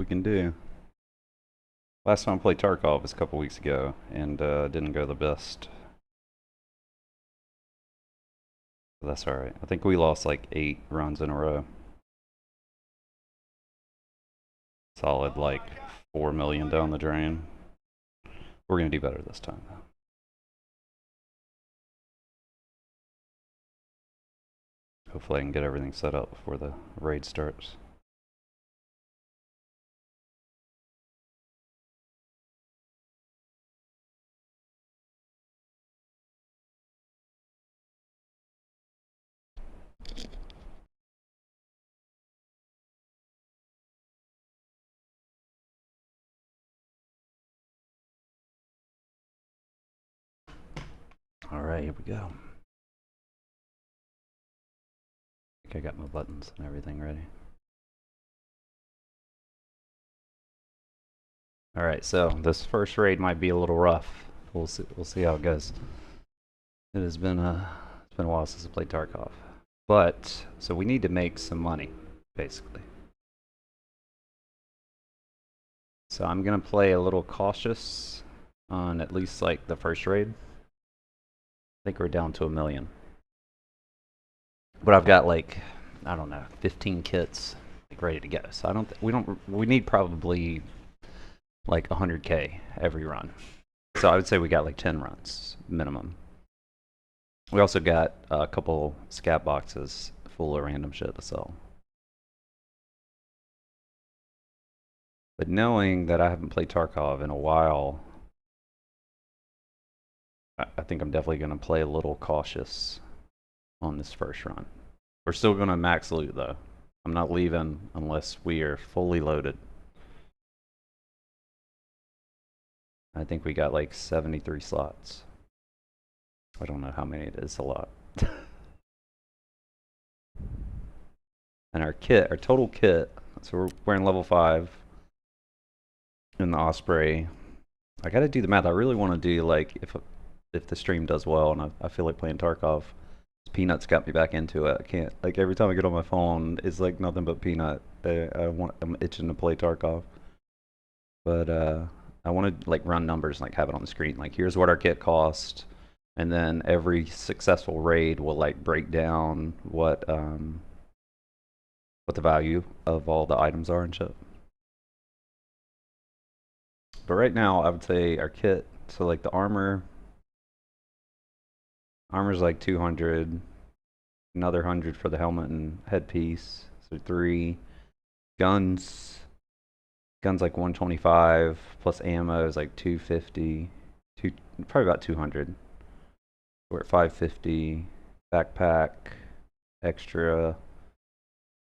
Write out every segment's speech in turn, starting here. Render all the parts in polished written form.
we can do. Last time I played Tarkov was a couple weeks ago, and didn't go the best. But that's alright. I think we lost like 8 runs in a row. Solid like 4 million down the drain. We're gonna do better this time, though. Hopefully I can get everything set up before the raid starts. Alright, here we go. I think I got my buttons and everything ready. Alright, so this first raid might be a little rough. We'll see how it goes. It has been a while since I played Tarkov. But so we need to make some money, basically. So I'm gonna play a little cautious on at least like the first raid. I think we're down to 1 million. But I've got like, I don't know, 15 kits like ready to go. So we need probably like 100k every run. So I would say we got like 10 runs minimum. We also got a couple scat boxes full of random shit to sell. But knowing that I haven't played Tarkov in a while, I think I'm definitely going to play a little cautious on this first run. We're still going to max loot though. I'm not leaving unless we are fully loaded. I think we got like 73 slots. I don't know how many it is, a lot. And our total kit, so we're wearing level 5 in the Osprey. I gotta do the math. I really want to do like, if the stream does well and I feel like playing Tarkov. Peanut's got me back into it. I can't, like, every time I get on my phone, it's like nothing but Peanut. I'm itching to play Tarkov. But I want to like run numbers and like have it on the screen. Like, here's what our kit cost, and then every successful raid will like break down what the value of all the items are and shit. But right now, I would say our kit. So like the armor's like 200, another 100 for the helmet and headpiece. So 3 guns. Guns like 125 plus ammo is like 250, probably about 200. We're at 550. Backpack, extra.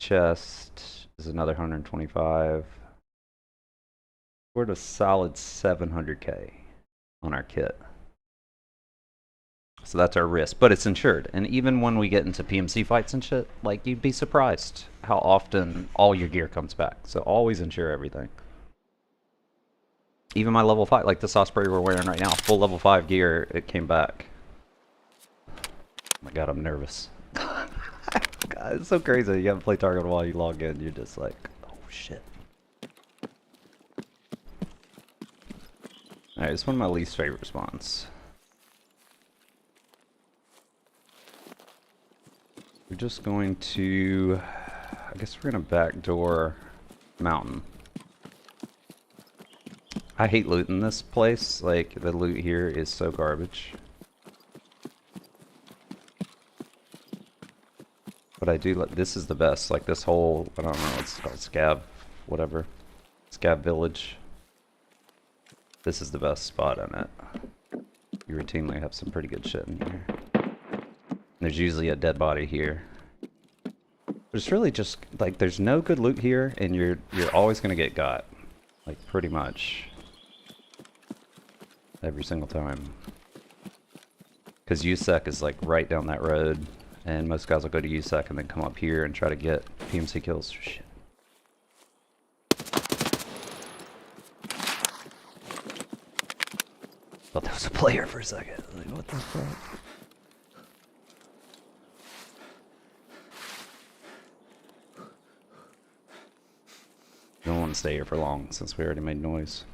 Chest is another 125. We're at a solid 700k on our kit. So that's our risk, but it's insured. And even when we get into PMC fights and shit, like, you'd be surprised how often all your gear comes back. So always insure everything. Even my level 5, like this Osprey we're wearing right now, full level 5 gear, it came back. Oh my god, I'm nervous. God, it's so crazy. You haven't played Target while you log in, you're just like, oh shit. Alright, it's one of my least favorite spawns. We're just going to, I guess we're gonna backdoor mountain. I hate looting this place. Like, the loot here is so garbage. But I do like, this is the best. Like, this whole, I don't know, it's called Scab, whatever. Scab Village. This is the best spot on it. You routinely have some pretty good shit in here. There's usually a dead body here. But it's really just, like, there's no good loot here, and you're always gonna get got. Like, pretty much. Every single time. Because USEC is like right down that road, and most guys will go to USEC and then come up here and try to get PMC kills. Shit. Thought that was a player for a second. Like, what the fuck? Don't want to stay here for long since we already made noise.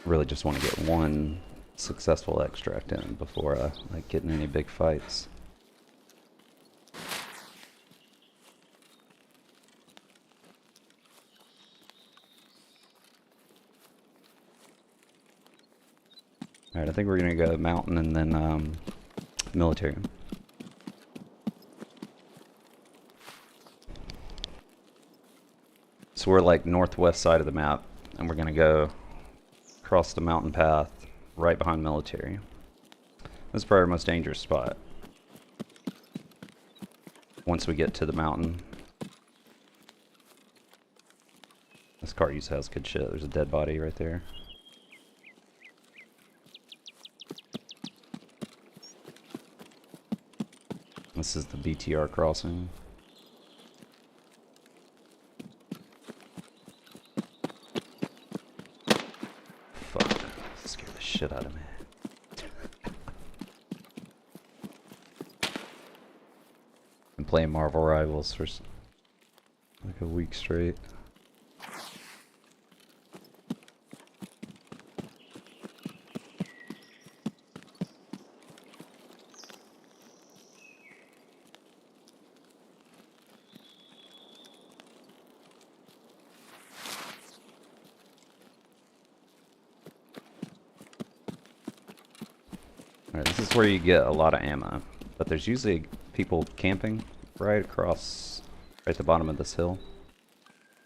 Really just want to get one successful extract in before like getting any big fights. Alright, I think we're gonna go mountain and then military. So we're like northwest side of the map, and we're gonna go across the mountain path right behind military. This is probably our most dangerous spot. Once we get to the mountain. This car usually has good shit. There's a dead body right there. This is the BTR crossing. Fuck, that scared the shit out of me. Been playing Marvel Rivals for like a week straight. Alright, this is where you get a lot of ammo, but there's usually people camping right across, right at the bottom of this hill.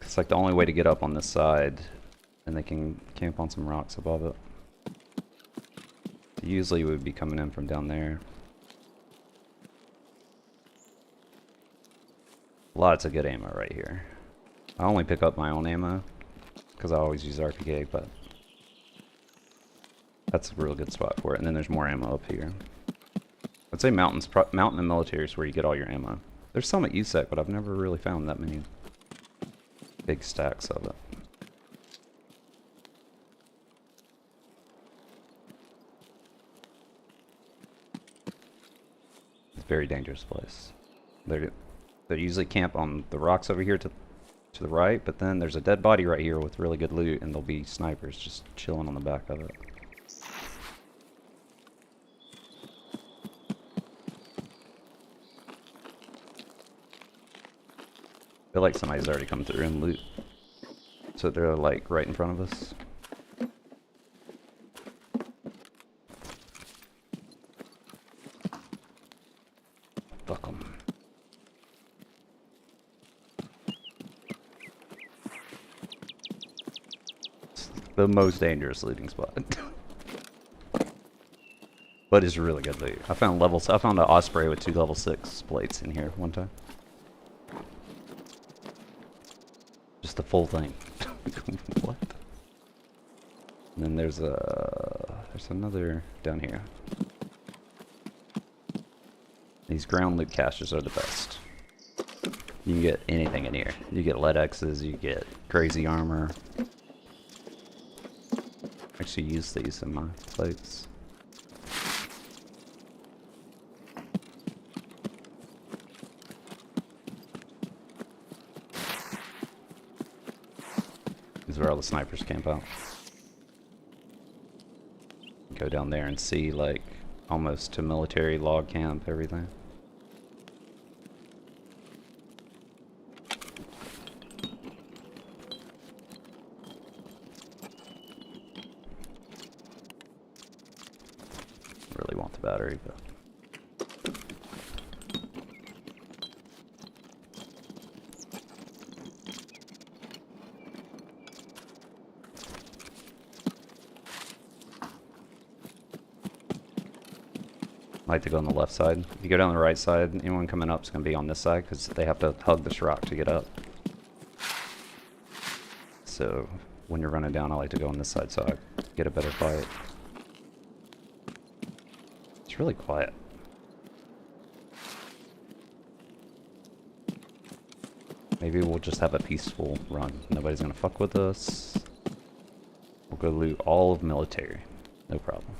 It's like the only way to get up on this side, and they can camp on some rocks above it. Usually we would be coming in from down there. Lots of good ammo right here. I only pick up my own ammo, because I always use RPK, but that's a real good spot for it. And then there's more ammo up here. I'd say mountain and military is where you get all your ammo. There's some at USEC, but I've never really found that many big stacks of it. It's a very dangerous place. They usually camp on the rocks over here to the right, but then there's a dead body right here with really good loot, and there'll be snipers just chilling on the back of it. I feel like somebody's already come through and loot. So they're like right in front of us. Fuck them. It's the most dangerous looting spot. But it's really good loot. I found an Osprey with 2 level 6 plates in here one time. Just the full thing. What? And then there's another down here. These ground loot caches are the best. You can get anything in here. You get lead X's, you get crazy armor. Actually use these in my plates. This is where all the snipers camp out. Go down there and see, like, almost to military log camp, everything. Really want the battery, but I like to go on the left side. If you go down the right side, anyone coming up is going to be on this side because they have to hug this rock to get up. So when you're running down, I like to go on this side so I get a better fight. It's really quiet. Maybe we'll just have a peaceful run. Nobody's gonna fuck with us. We'll go loot all of military. No problem.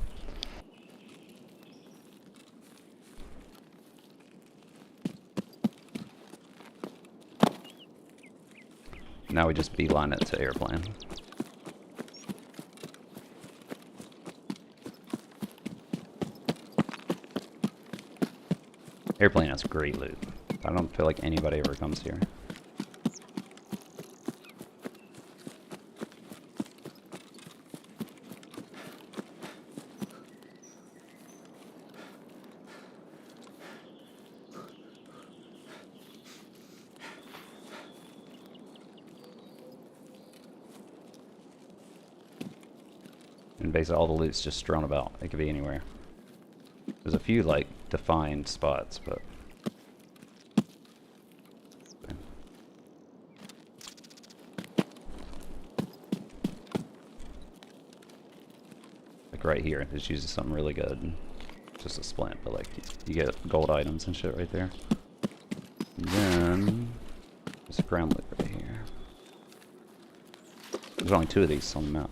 Now we just beeline it to airplane. Airplane has great loot. I don't feel like anybody ever comes here. And basically all the loot's just strewn about. It could be anywhere. There's a few like defined spots, but like right here, it's usually something really good. Just a splint, but like you get gold items and shit right there. And then there's a ground loot right here. There's only 2 of these on the map.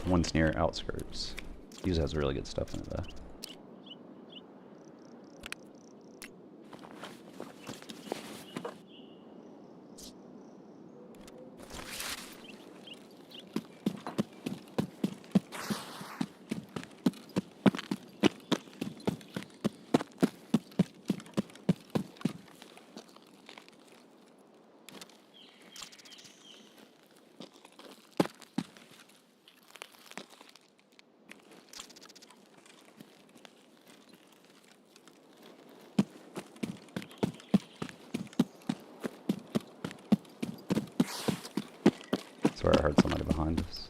One's near outskirts. Usually has really good stuff in it though. I swear I heard somebody behind us.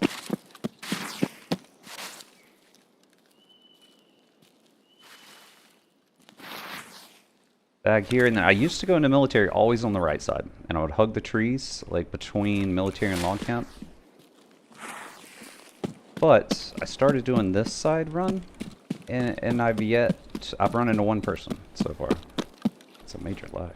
Bag here, and then I used to go into military always on the right side, and I would hug the trees, like between military and log camp. But I started doing this side run, and I've run into one person so far. It's a major lag.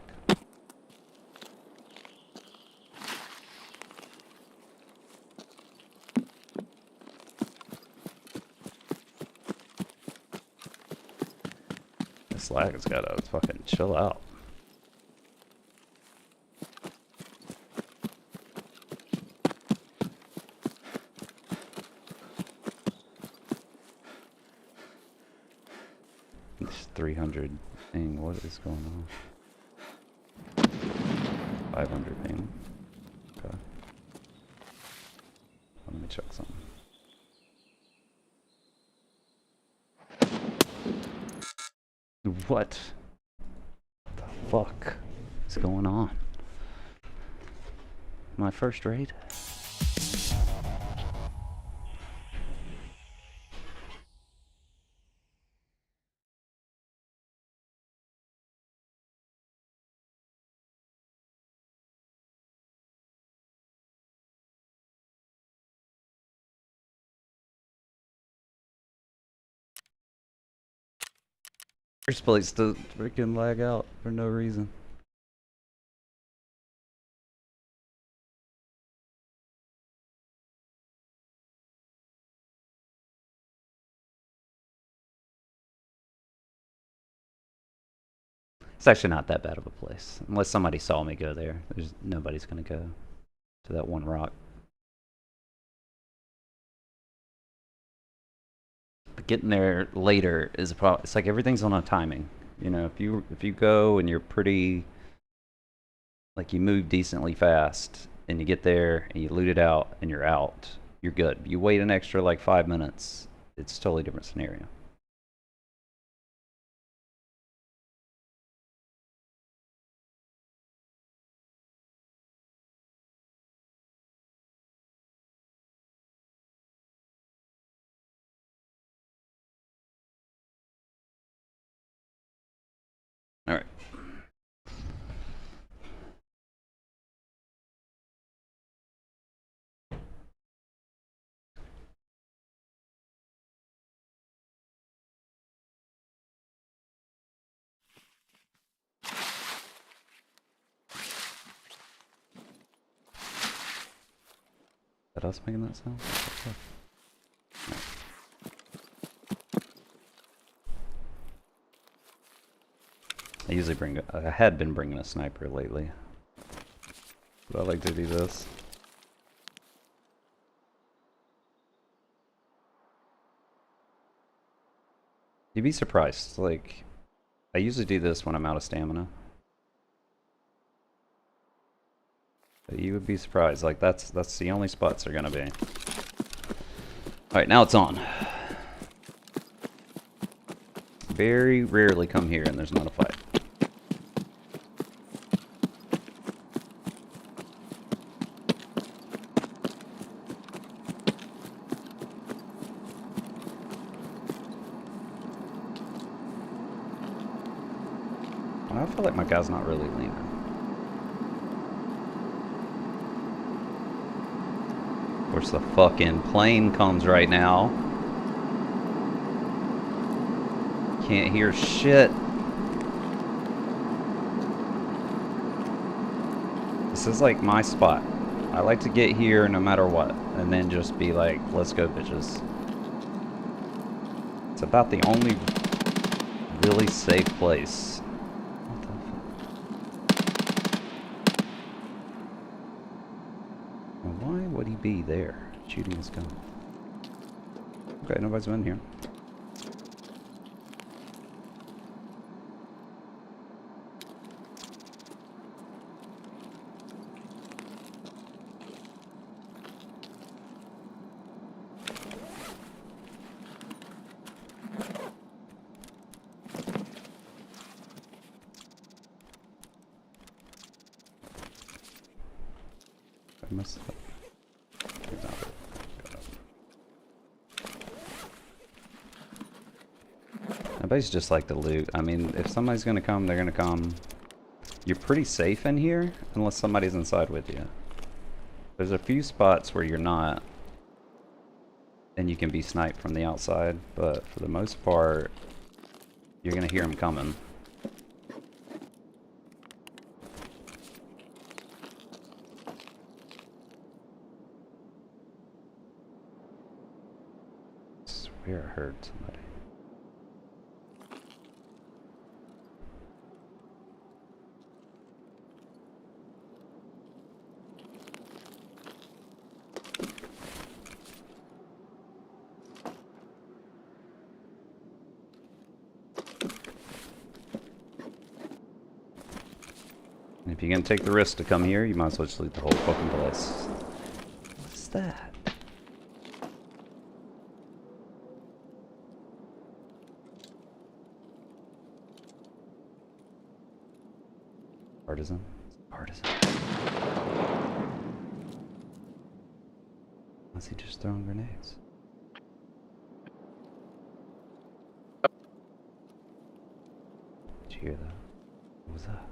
This lag has gotta fucking chill out. This 300 thing, what is going on? 500 thing. Okay. Let me check something. What the fuck is going on? My first raid? First place to freaking lag out for no reason. It's actually not that bad of a place. Unless somebody saw me go there. Nobody's gonna go to that one rock. But getting there later is a problem. It's like everything's on a timing. You know, if you go and you're pretty, like you move decently fast and you get there and you loot it out and you're out, you're good. You wait an extra like 5 minutes, it's a totally different scenario. All right. that us making that sound? No. I usually bring, I had been bringing a sniper lately. But I like to do this. You'd be surprised, like, I usually do this when I'm out of stamina. But you would be surprised, like that's the only spots they're gonna be. Alright, now it's on. Very rarely come here and there's not a fight. I feel like my guy's not really leaning. Of course the fucking plane comes right now. Can't hear shit. This is like my spot. I like to get here no matter what, and then just be like, let's go bitches. It's about the only really safe place. What the fuck? Why would he be there shooting his gun? Okay, nobody's been here. I messed up. Everybody's just like to loot. I mean, if somebody's gonna come, they're gonna come. You're pretty safe in here, unless somebody's inside with you. There's a few spots where you're not, and you can be sniped from the outside, but for the most part, you're gonna hear them coming. I swear I heard somebody. If you're gonna take the risk to come here, you might as well just loot the whole fucking place. What's that? Partisan? Partisan. Why is he just throwing grenades? Did you hear that? What was that?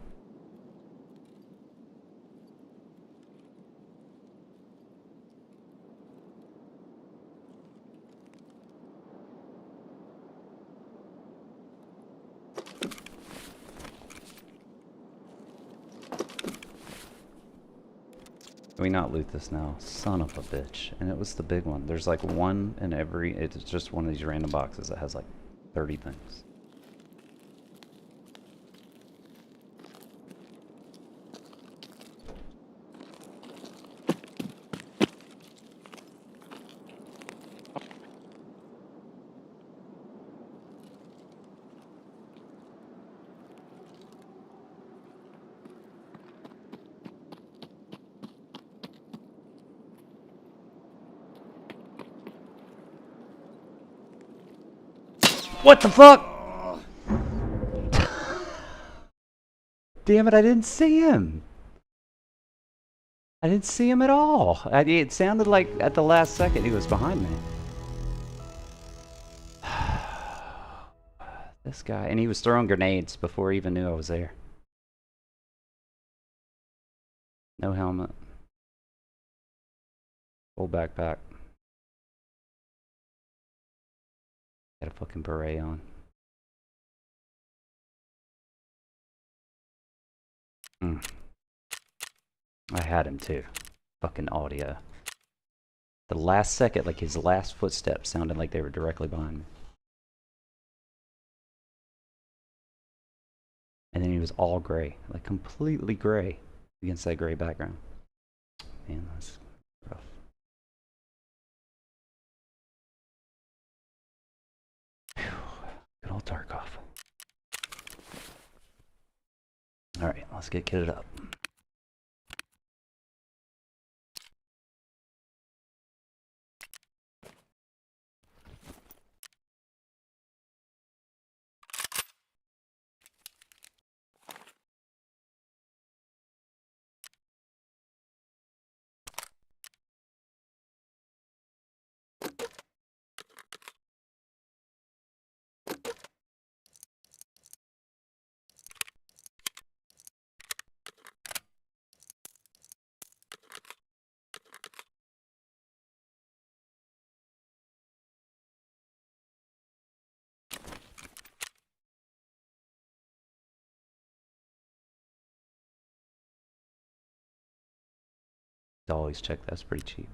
Can we not loot this now? Son of a bitch. And it was the big one. There's like one in every... It's just one of these random boxes that has like 30 things. What the fuck? Damn it, I didn't see him. I didn't see him at all. It sounded like at the last second he was behind me. This guy, and he was throwing grenades before he even knew I was there. No helmet. Full backpack. Got a fucking beret on. I had him too. Fucking audio. The last second, like his last footsteps sounded like they were directly behind me. And then he was all gray, like completely gray against that gray background. Man, that's rough. Whew. Good old Tarkov. Alright, let's get kitted up. Always check, that's pretty cheap.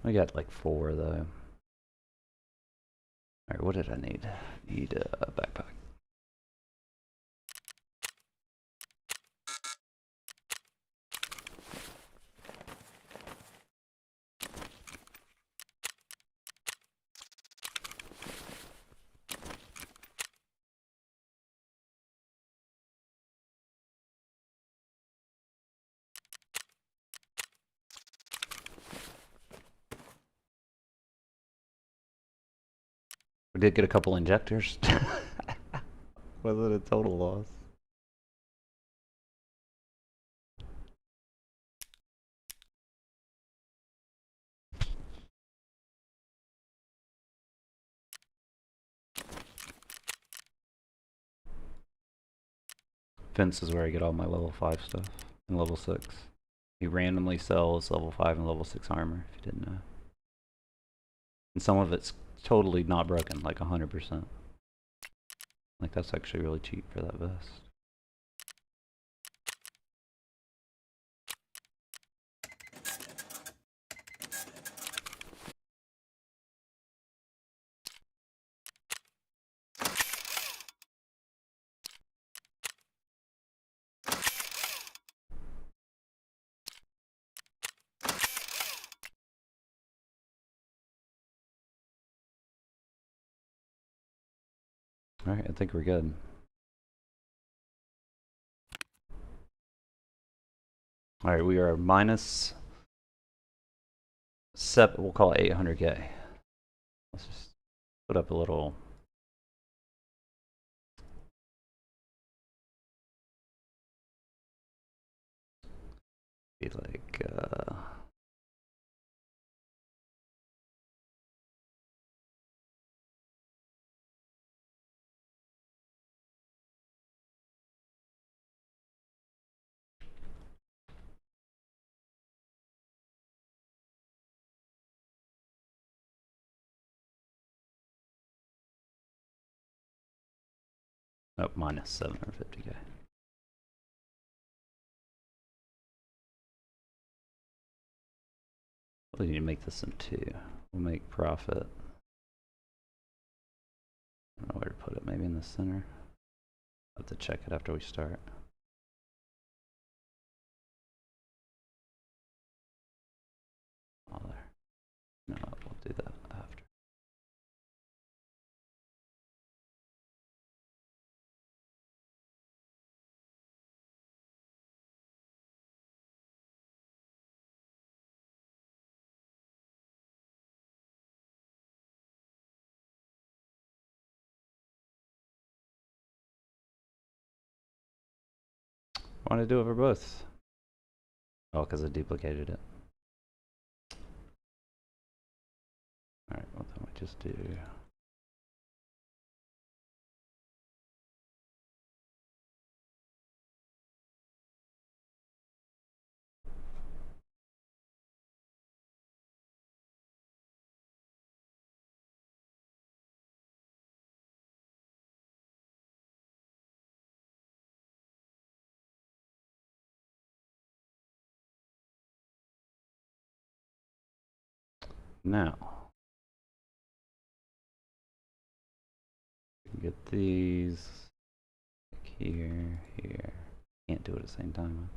I got like 4 though. Alright, what did I need? Need a backpack. We did get a couple injectors. Was it a total loss? Fence is where I get all my level 5 stuff and level 6. He randomly sells level 5 and level 6 armor, if you didn't know. And some of it's totally not broken, like 100%. Like that's actually really cheap for that vest. Alright, I think we're good. Alright, we are minus 7, we'll call it 800k. Let's just put up a little. Be like, oh, minus 750k. We need to make this in 2. We'll make profit. I don't know where to put it, maybe in the center. I'll have to check it after we start. Oh, there. No, we'll do that after. I want to do it for both. Oh, because I duplicated it. Alright, what then we just do? Now, get these here, here. Can't do it at the same time.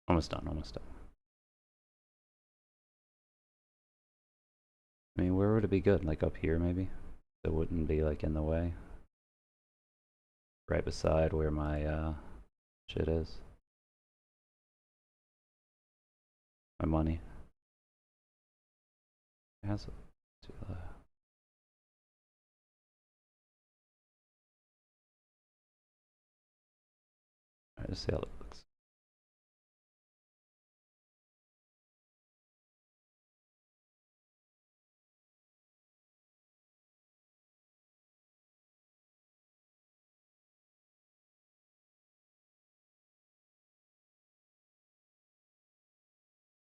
Almost done, almost done. I mean, where would it be good? Like up here, maybe? It wouldn't be like in the way. Right beside where my shit is. My money. It has Alright, let's see how it looks.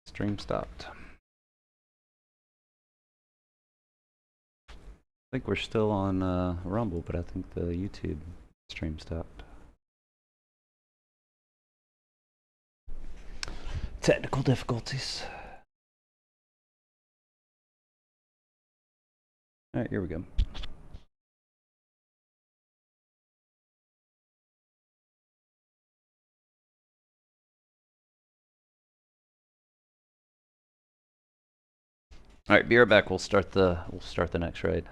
Stream stopped. I think we're still on Rumble, but I think the YouTube stream stopped. Technical difficulties. Alright, here we go. Alright, be right back. We'll start the next raid.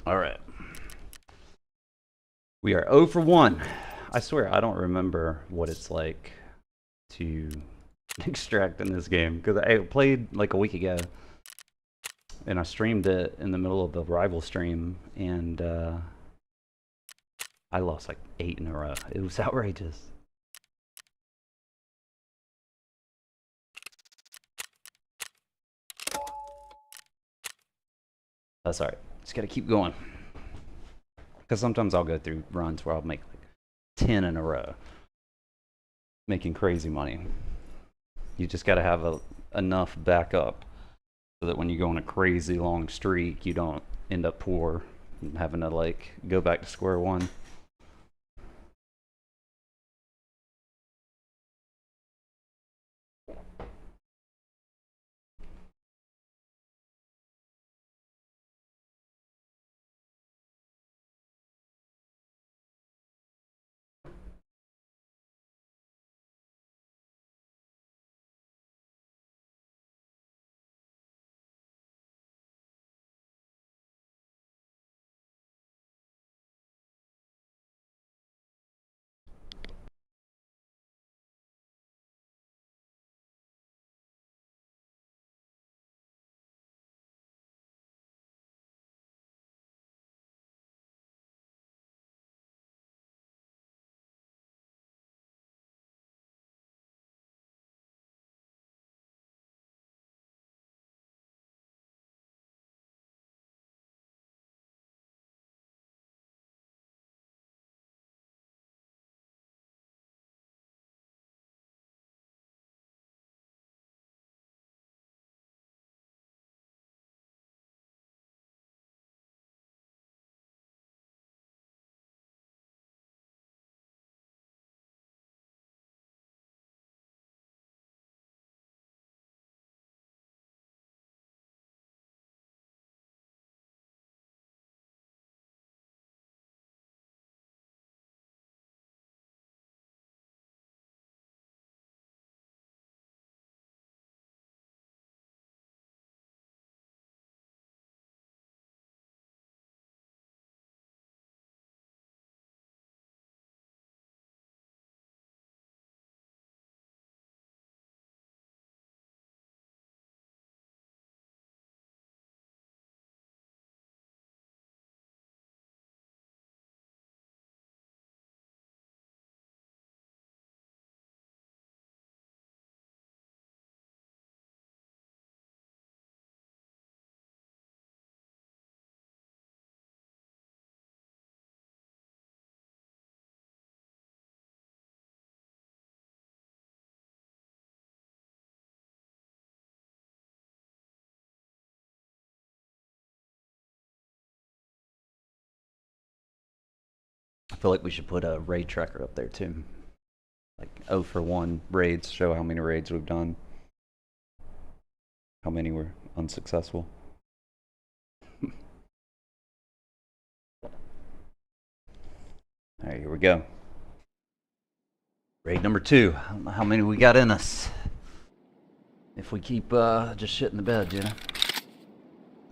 All right. We are 0 for 1. I swear, I don't remember what it's like to extract in this game, because I played like a week ago, and I streamed it in the middle of a rival stream, and I lost like 8 in a row. It was outrageous. That's alright. Just gotta keep going. Because sometimes I'll go through runs where I'll make like 10 in a row, making crazy money. You just gotta have enough backup so that when you go on a crazy long streak, you don't end up poor and having to like go back to square one. I feel like we should put a raid tracker up there too. Like 0 for 1 raids, show how many raids we've done, how many were unsuccessful. Alright, here we go. Raid number 2. I don't know how many we got in us. If we keep just shit in the bed, you know.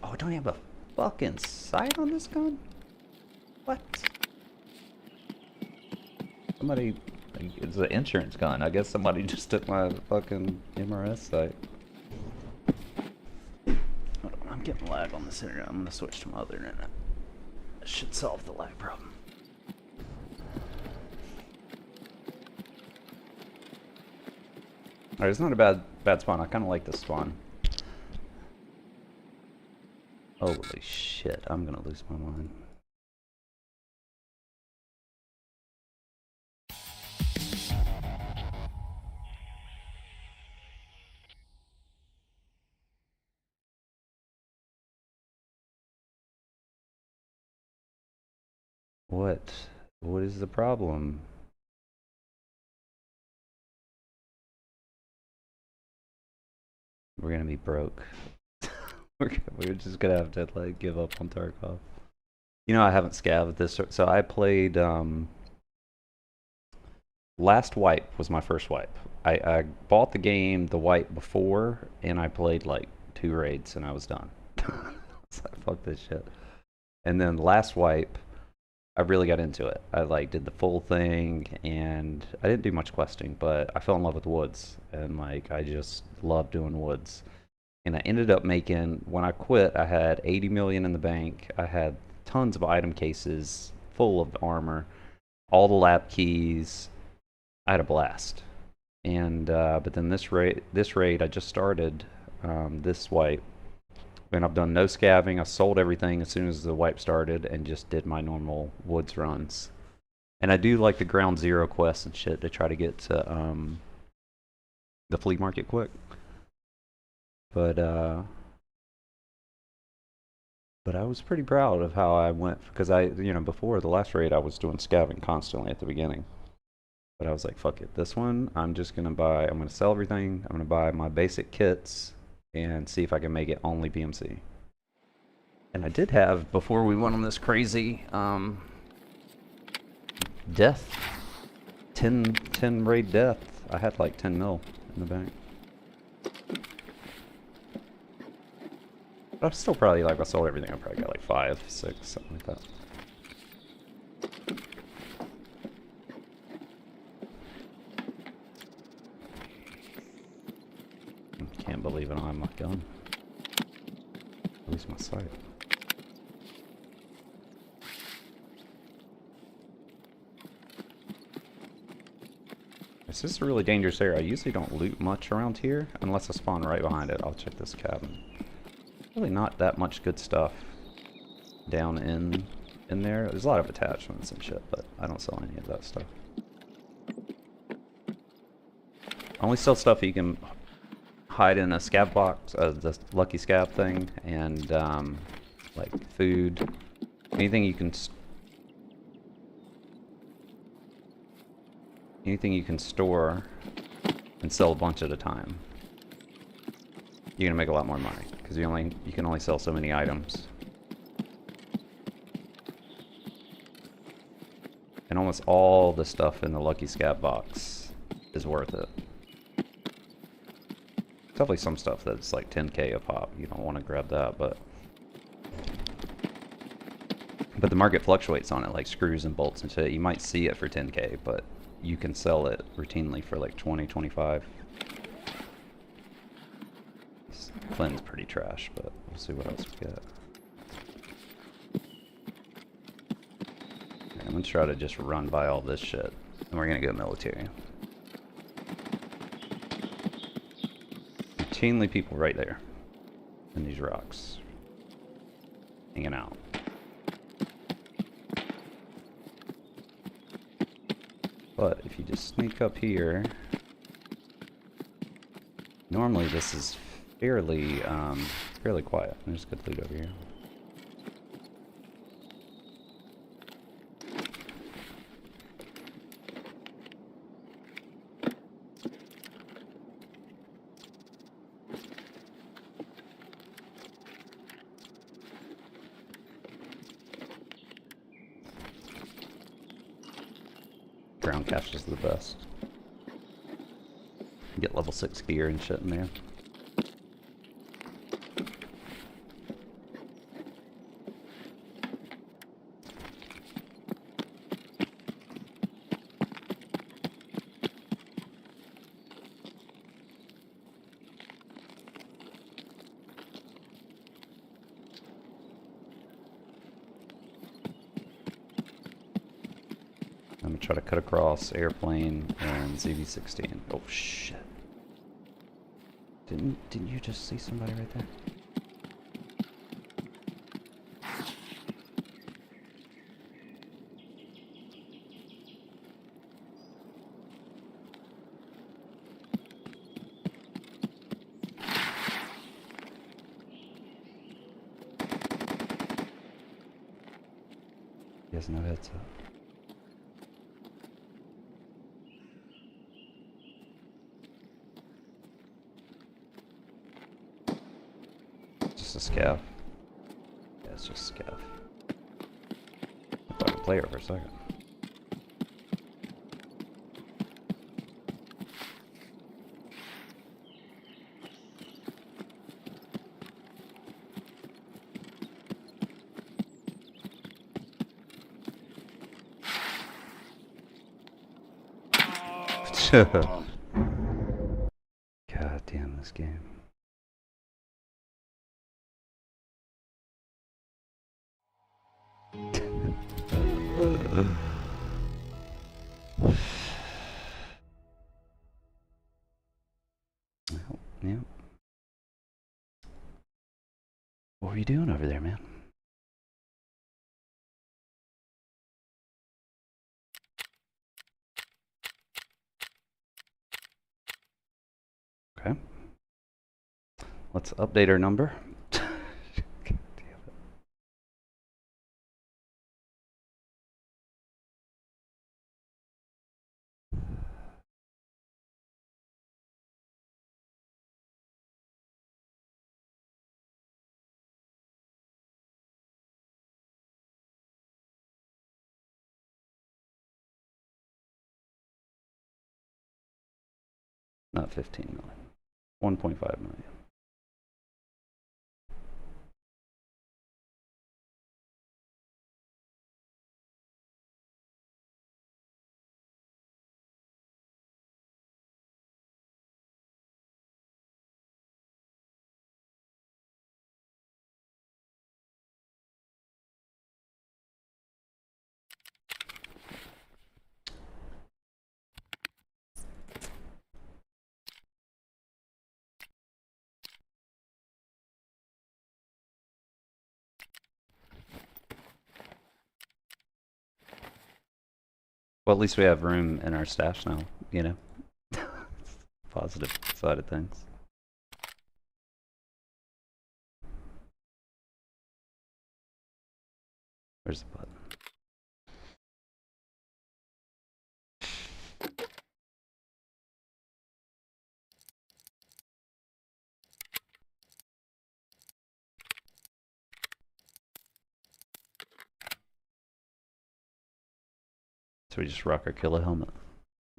Oh, don't you have a fucking sight on this gun? What? Somebody, it's an insurance gun. I guess somebody just took my fucking MRS sight. Hold on, I'm getting lag on this internet. I'm gonna switch to my other internet. That should solve the lag problem. Alright, it's not a bad spawn. I kind of like this spawn. Holy shit, I'm gonna lose my mind. What? What is the problem? We're gonna be broke. We're just gonna have to like give up on Tarkov. You know, I haven't scavved this, so I played last wipe was my first wipe. I bought the game the wipe before, and I played like 2 raids, and I was done. So fuck this shit. And then last wipe, I really got into it. I like did the full thing, and I didn't do much questing, but I fell in love with woods, and like I just love doing woods. And I ended up making, when I quit, I had 80 million in the bank. I had tons of item cases full of armor, all the lab keys. I had a blast. And but then this raid I just started, this wipe, and I've done no scavving. I sold everything as soon as the wipe started and just did my normal woods runs. And I do like the ground zero quests and shit to try to get to the flea market quick. But I was pretty proud of how I went, because before the last raid I was doing scavving constantly at the beginning. But I was like, fuck it. This one, I'm gonna sell everything. I'm gonna buy my basic kits and see if I can make it only BMC. And I did have, before we went on this crazy death, 10 raid death, I had like 10 mil in the bank. But I'm still probably, like, if I sold everything, I probably got like 5, 6, something like that. Can't believe I don't have my gun. Lose my sight. This is a really dangerous area. I usually don't loot much around here unless I spawn right behind it. I'll check this cabin. Really not that much good stuff down in there. There's a lot of attachments and shit, but I don't sell any of that stuff. I only sell stuff you can hide in a scav box, the lucky scav thing, and like food, anything you can store and sell a bunch at a time. You're gonna make a lot more money because you can only sell so many items. And almost all the stuff in the lucky scav box is worth it. Definitely some stuff that's like 10k a pop. You don't want to grab that, but the market fluctuates on it, like screws and bolts and shit. You might see it for 10k, but you can sell it routinely for like 20, 25. Flynn's pretty trash, but we'll see what else we get. I'm gonna try to just run by all this shit, and we're gonna go military. Routinely people right there in these rocks hanging out. But if you just sneak up here, normally this is fairly quiet. There's good loot over here. Ground cache is the best. Get level 6 gear and shit in there. I'm gonna try to cut across airplane and ZV-16. Oh shit! Didn't you just see somebody right there? He has no headset. Just a scav. Yeah, it's just a scav. I thought I could play her for a second. God damn this game. Yeah. What were you doing over there, man? Okay. Let's update our number. God damn it. Not 15 million. 1.5 million. Well, at least we have room in our stash now, you know? Positive side of things. Where's the button? So we just rock our killer helmet.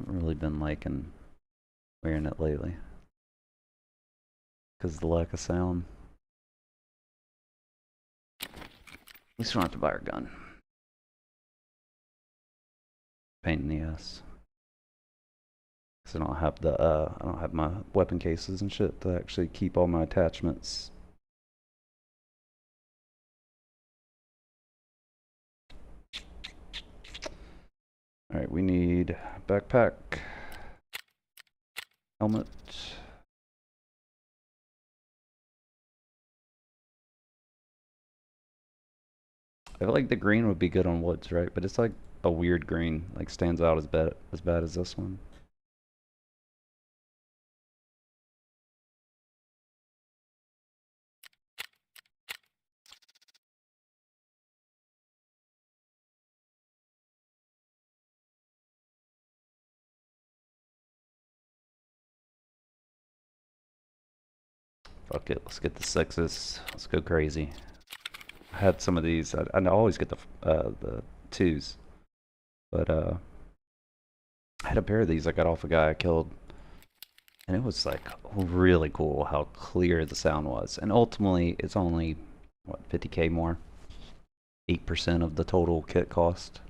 Haven't really been liking wearing it lately. Because of the lack of sound. At least we don't have to buy our gun. Pain in the ass. Because I don't have the I don't have my weapon cases and shit to actually keep all my attachments. Alright, we need backpack, helmet. I feel like the green would be good on woods, right? But it's like a weird green, like stands out as bad as this one. Fuck it, let's get the sixes. Let's go crazy. I had some of these. I always get the twos, but I had a pair of these I got off a guy I killed, and it was like really cool how clear the sound was. And ultimately, it's only what 50k more, 8% of the total kit cost.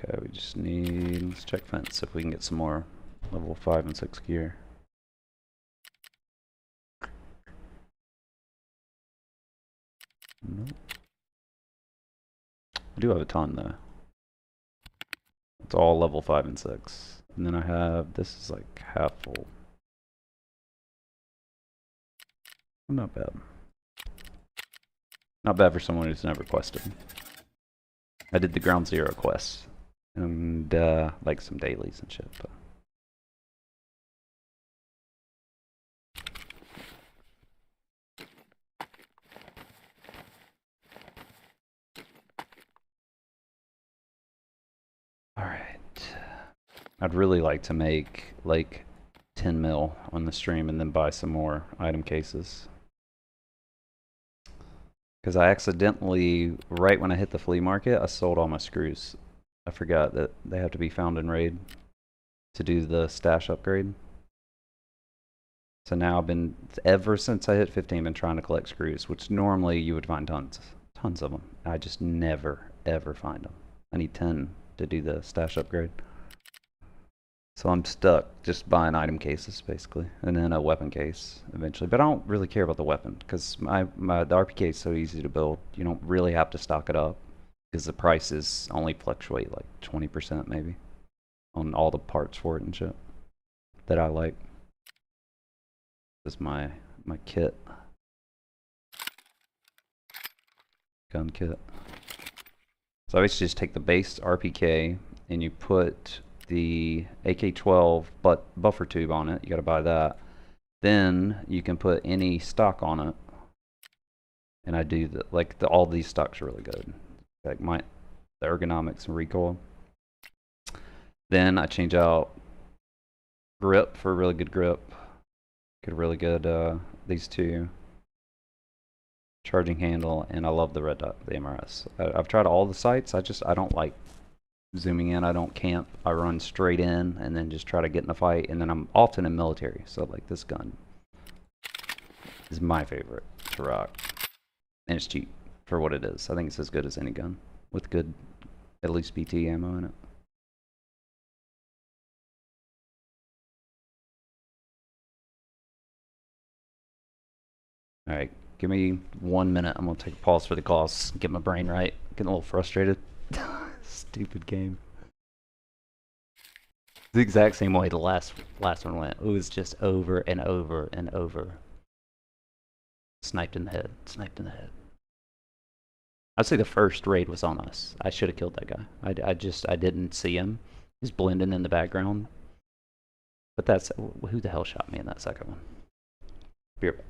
Okay, we just need, let's check fence if we can get some more level 5 and 6 gear. Nope. I do have a ton though. It's all level 5 and 6. And then I have, this is like half full. Not bad. Not bad for someone who's never quested. I did the ground zero quests. And like some dailies and shit, but alright. I'd really like to make like 10 mil on the stream and then buy some more item cases. Because I accidentally, right when I hit the flea market, I sold all my screws. I forgot that they have to be found in raid to do the stash upgrade. So now I've been, ever since I hit 15, been trying to collect screws, which normally you would find tons of them. I just never, ever find them. I need 10 to do the stash upgrade. So I'm stuck just buying item cases, basically, and then a weapon case eventually. But I don't really care about the weapon, because the RPK is so easy to build. You don't really have to stock it up, because the prices only fluctuate like 20% maybe on all the parts for it and shit that I like. This is my kit. Gun kit. So I basically just take the base RPK and you put the AK-12 buffer tube on it. You gotta buy that. Then you can put any stock on it. And I do all these stocks are really good. Like the ergonomics and recoil. Then I change out grip for a really good grip. Really good, these two. Charging handle, and I love the red dot, the MRS. I've tried all the sights. I don't like zooming in. I don't camp. I run straight in and then just try to get in a fight. And then I'm often in military, so like this gun is my favorite to rock, and it's cheap for what it is. I think it's as good as any gun with good, at least BT ammo in it. All right, give me 1 minute. I'm gonna take a pause for the calls, get my brain right. Getting a little frustrated. Stupid game. The exact same way the last one went. It was just over and over and over. Sniped in the head. Sniped in the head. I'd say the first raid was on us. I should have killed that guy. I didn't see him. He's blending in the background. But that's, who the hell shot me in that second one? Be right back.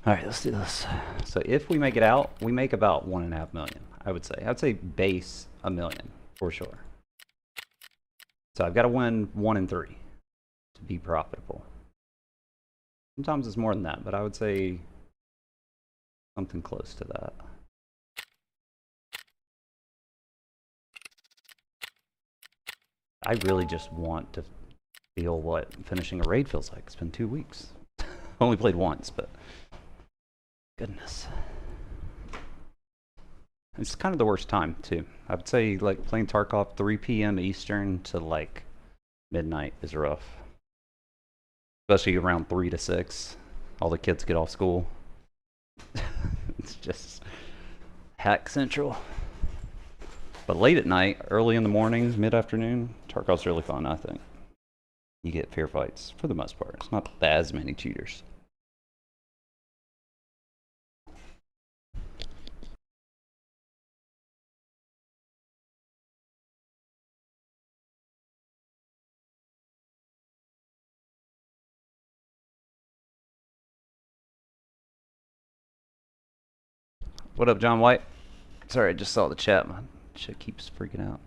All right, let's do this. So if we make it out, we make about 1.5 million, I would say. I'd say base 1 million for sure. So I've got to win 1 in 3 to be profitable. Sometimes it's more than that, but I would say something close to that. I really just want to feel what finishing a raid feels like. It's been 2 weeks. Only played once, but goodness. It's kind of the worst time too. I would say like playing Tarkov 3 p.m. Eastern to like midnight is rough. Especially around 3 to 6. All the kids get off school. It's just hack central. But late at night, early in the morning, mid-afternoon, Tarkov's really fun, I think. you get fair fights for the most part. It's not as many cheaters. What up, John White? Sorry, I just saw the chat. My shit keeps freaking out.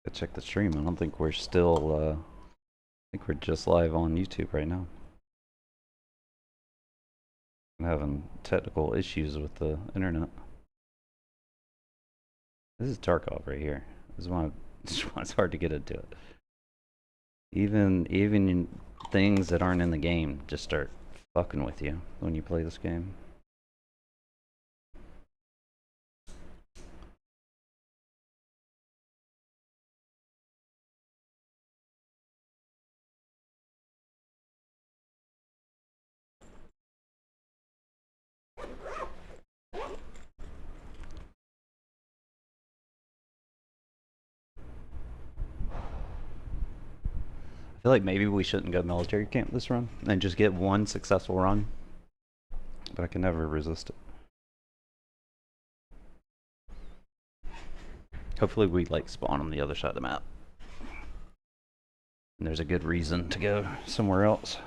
Go check the stream. I don't think we're still, I think we're just live on YouTube right now. I'm having technical issues with the internet. This is Tarkov right here. This is why it's hard to get into it. Even things that aren't in the game just start fucking with you when you play this game. I feel like maybe we shouldn't go military camp this run and just get one successful run, but I can never resist it. Hopefully we like spawn on the other side of the map. And there's a good reason to go somewhere else.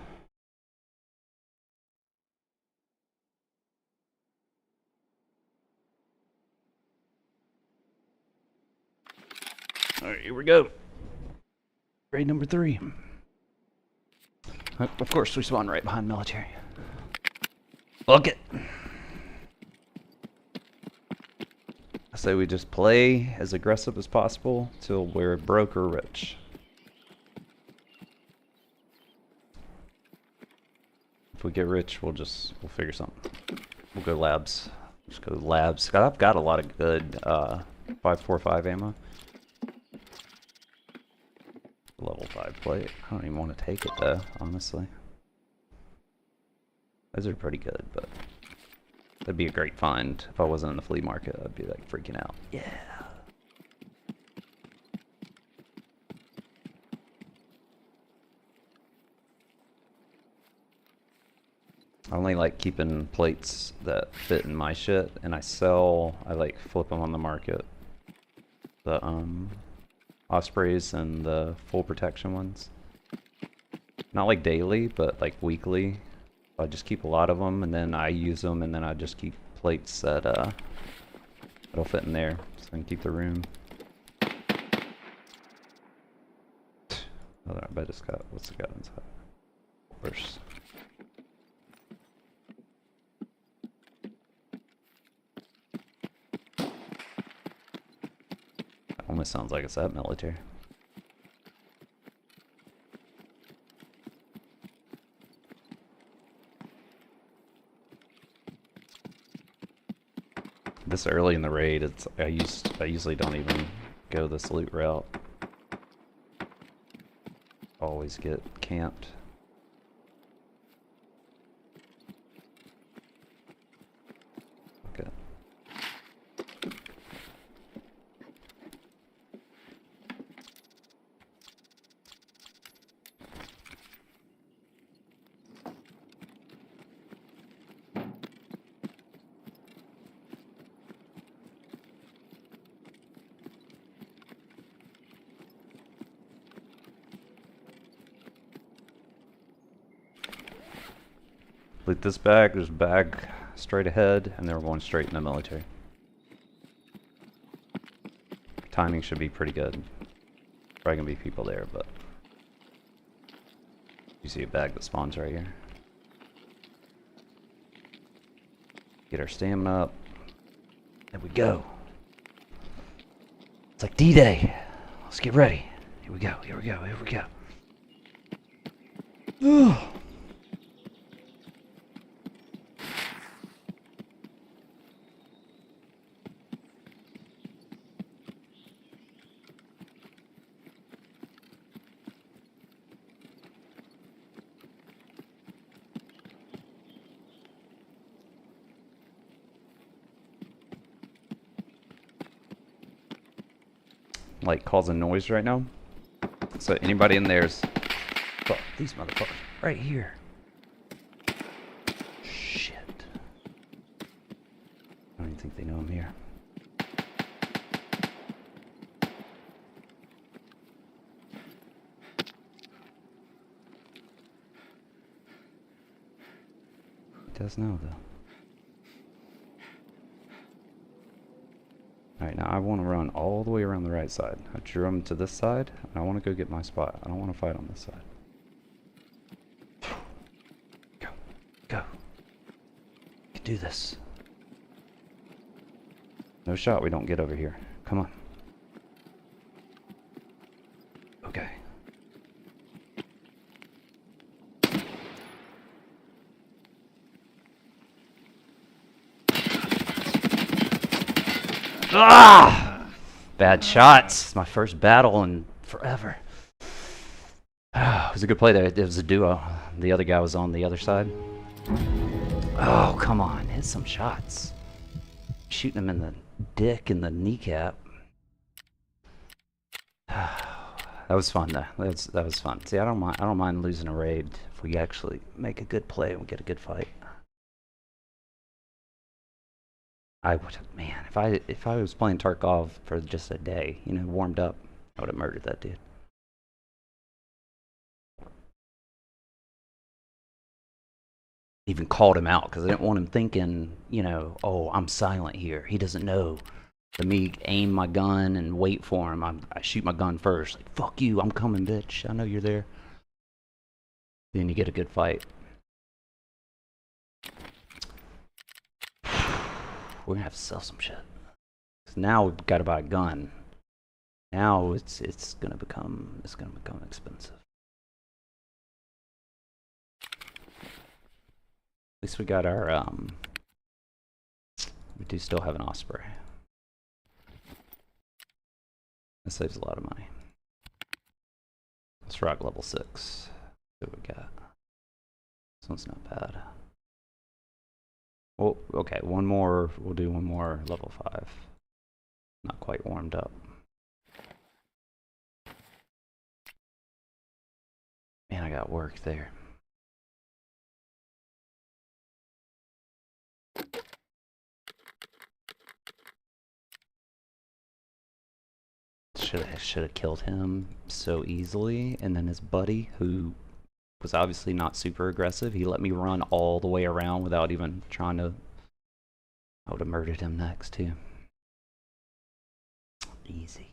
Alright, here we go. Raid number 3. Of course, we spawn right behind military. Fuck it. I say we just play as aggressive as possible till we're broke or rich. If we get rich, we'll figure something. We'll go labs. Just go labs. I've got a lot of good 545 ammo. Level 5 plate. I don't even want to take it though, honestly. Those are pretty good, but that'd be a great find. If I wasn't in the flea market, I'd be like freaking out. Yeah. I only like keeping plates that fit in my shit, and I like flip them on the market. The Ospreys and the full protection ones. Not like daily, but like weekly. I just keep a lot of them, and then I use them, and then I just keep plates that that'll fit in there, so I can keep the room. Oh, I bet it's got, what's it got inside? Worse. Almost sounds like it's that military. This early in the raid, I usually don't even go this loot route. Always get camped. Okay. Loot this bag. There's a bag straight ahead, and then we're going straight in the military. Timing should be pretty good. Probably gonna be people there, but you see a bag that spawns right here. Get our stamina up. There we go. It's like D-Day. Let's get ready. Here we go. Here we go. Here we go. Ugh. Like causing noise right now. So anybody in there's... Oh, these motherfuckers right here. Shit. I don't even think they know I'm here. He does know though. Alright, now I want to run all the way around the right side. I drew them to this side, and I want to go get my spot. I don't want to fight on this side. Go. Go. You can do this. No shot we don't get over here. Come on. Okay. Ah! Bad shots. It's my first battle in forever. It was a good play there. It was a duo. The other guy was on the other side. Oh, come on. Hit some shots. Shooting him in the dick and the kneecap. That was fun though. That was fun. See, I don't mind losing a raid if we actually make a good play and we get a good fight. I would, man, if I was playing Tarkov for just a day, you know, warmed up, I would have murdered that dude. Even called him out because I didn't want him thinking, you know, oh, I'm silent here. He doesn't know. Let me aim my gun and wait for him. I shoot my gun first. Like, fuck you, I'm coming, bitch. I know you're there. Then you get a good fight. We're gonna have to sell some shit. So now we've got to buy a gun. Now it's gonna become expensive. At least we got our we do still have an Osprey. That saves a lot of money. Let's rock level 6. See what we got. This one's not bad. Well, okay, one more. We'll do one more level 5. Not quite warmed up. Man, I got work there. Should have killed him so easily, and then his buddy, who was obviously not super aggressive, he let me run all the way around without even trying to. I would have murdered him next too. Easy.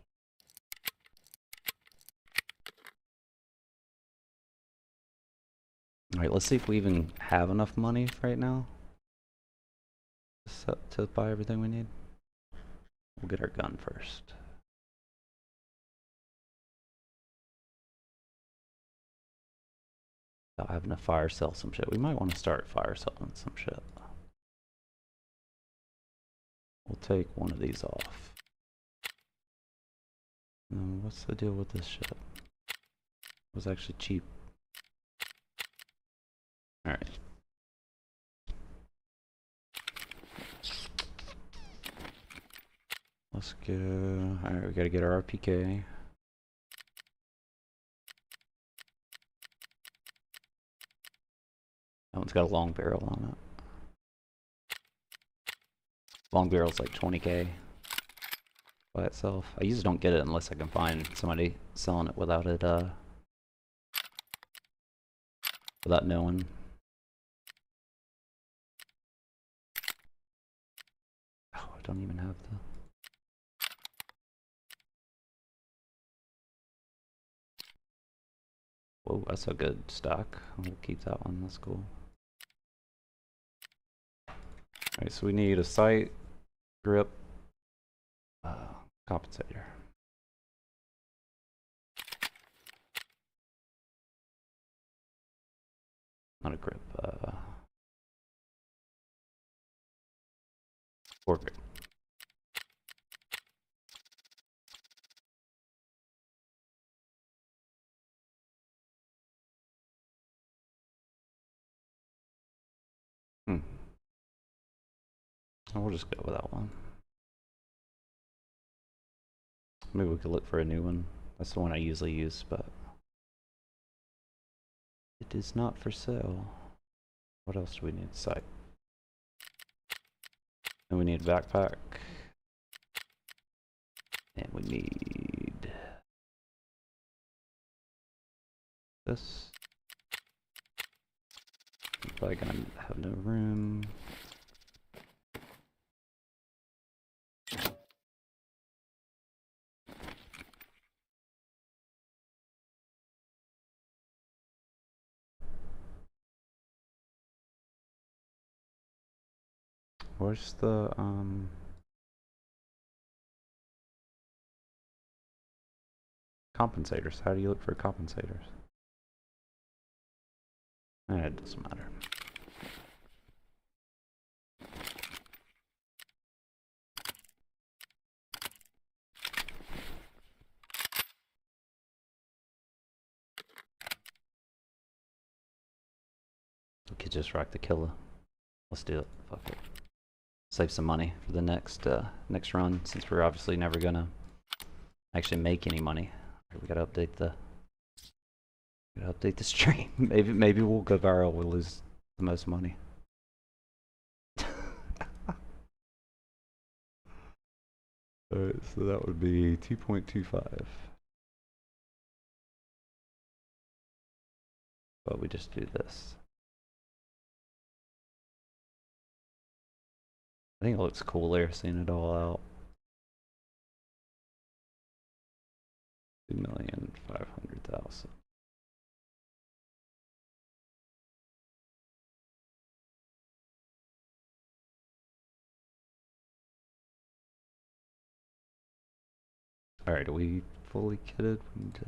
Alright, let's see if we even have enough money right now to buy everything we need. We'll get our gun first. I'll have enough fire sell some shit. We might want to start fire selling some shit. We'll take one of these off. What's the deal with this shit? It was actually cheap. Alright. Let's go. Alright, we gotta get our RPK. That one's got a long barrel on it. Long barrel's like 20k by itself. I usually don't get it unless I can find somebody selling it without it, without knowing. don't even have the... Whoa, that's a good stock. We'll keep that one, that's cool. Alright, so we need a sight, grip, compensator. Not a grip, or grip. We'll just go with that one. Maybe we could look for a new one. That's the one I usually use, but it is not for sale. What else do we need? Sight. And we need a backpack. And we need this. I'm probably gonna have no room. Where's the compensators? How do you look for compensators? It doesn't matter. We could just rock the killer. Let's do it. Fuck it. Save some money for the next next run, since we're obviously never gonna actually make any money. We gotta update the stream. maybe we'll go viral. We'll lose the most money. Alright, so that would be 2.25. But we just do this. I think it looks cooler seeing it all out. 2,500,000. Alright, are we fully kitted? We need to,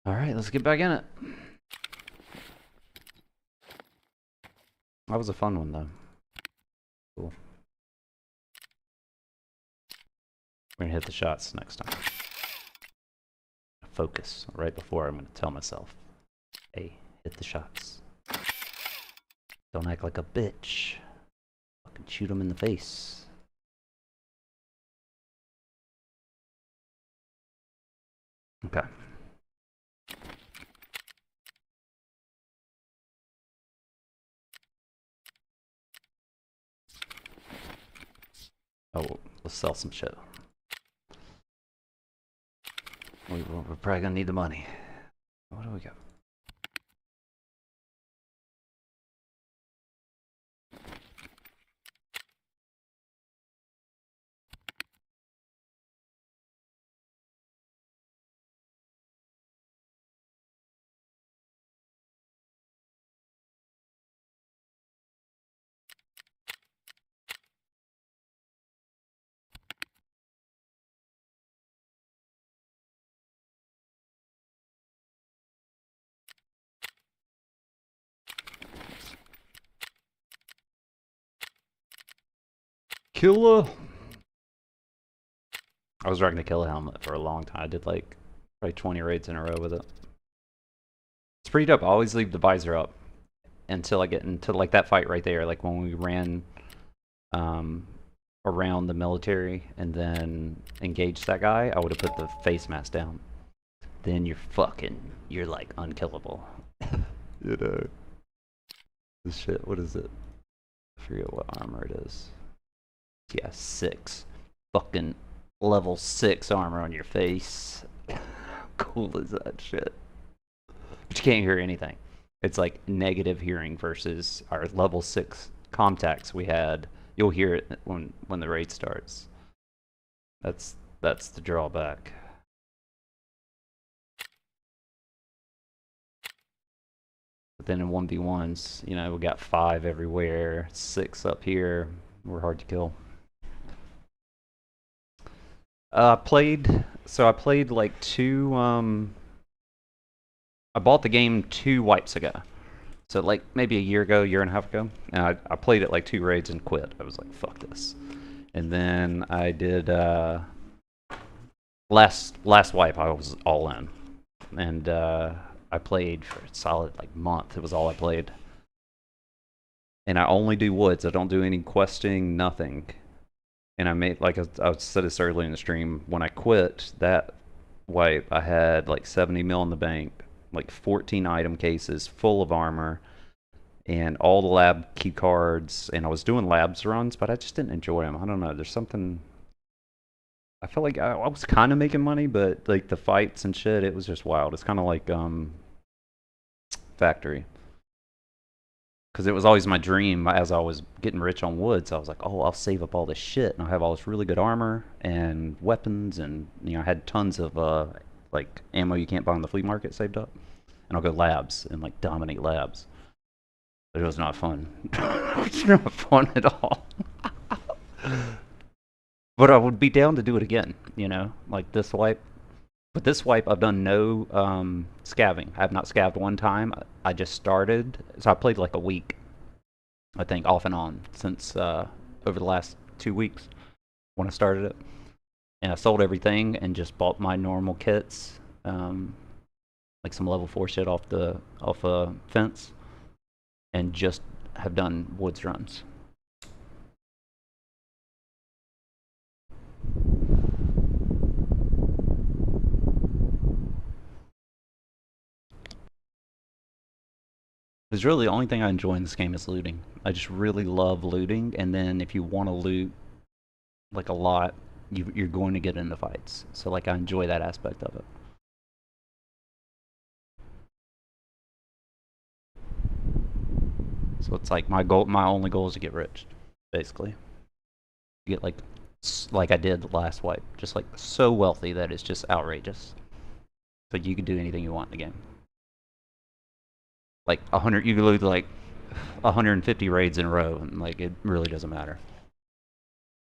Alright, let's get back in it. That was a fun one though. Cool. We're gonna hit the shots next time. Focus. Right before I'm gonna tell myself, hey, hit the shots. Don't act like a bitch. Fucking shoot him in the face. Okay. Oh, let's sell some shit. We're probably gonna need the money. What do we got? Killer. I was rocking the killer helmet for a long time. I did like probably 20 raids in a row with it. It's pretty dope. I always leave the visor up until I get into like that fight right there. Like when we ran around the military and then engaged that guy, I would have put the face mask down. Then you're like unkillable. You know. This shit, what is it? I forget what armor it is. Yeah, 6. Fucking level 6 armor on your face. How cool is that shit? But you can't hear anything. It's like negative hearing versus our level 6 contacts we had. You'll hear it when the raid starts. That's the drawback. But then in 1v1s, you know, we got 5 everywhere, 6 up here. We're hard to kill. I played like 2, I bought the game 2 wipes ago. So like maybe a year ago, year and a half ago. And I played it like 2 raids and quit. I was like, fuck this. And then I did, last wipe I was all in. And I played for a solid like month. It was all I played. And I only do woods. I don't do any questing, nothing. And I made, like I said this earlier in the stream, when I quit that wipe, I had like 70 mil in the bank, like 14 item cases full of armor, and all the lab key cards. And I was doing labs runs, but I just didn't enjoy them. I don't know. There's something. I felt like I was kind of making money, but like the fights and shit, it was just wild. It's kind of like Factory. Because it was always my dream as I was getting rich on woods. I was like, oh, I'll save up all this shit, and I'll have all this really good armor and weapons, and you know, I had tons of like ammo you can't buy on the flea market saved up, and I'll go labs and like dominate labs. But it was not fun. It was not fun at all. But I would be down to do it again. You know, like this wipe. But this wipe, I've done no scavving. I have not scavved one time. I just started, so I played like a week, I think, off and on since over the last 2 weeks when I started it. And I sold everything and just bought my normal kits, like some level 4 shit off a fence, and just have done woods runs. Because really the only thing I enjoy in this game is looting. I just really love looting, and then if you want to loot like a lot, you're going to get into fights. So like I enjoy that aspect of it. So it's like my only goal is to get rich, basically. You get like I did the last wipe, just like so wealthy that it's just outrageous. So you can do anything you want in the game. Like 100, you can loot like 150 raids in a row, and like it really doesn't matter.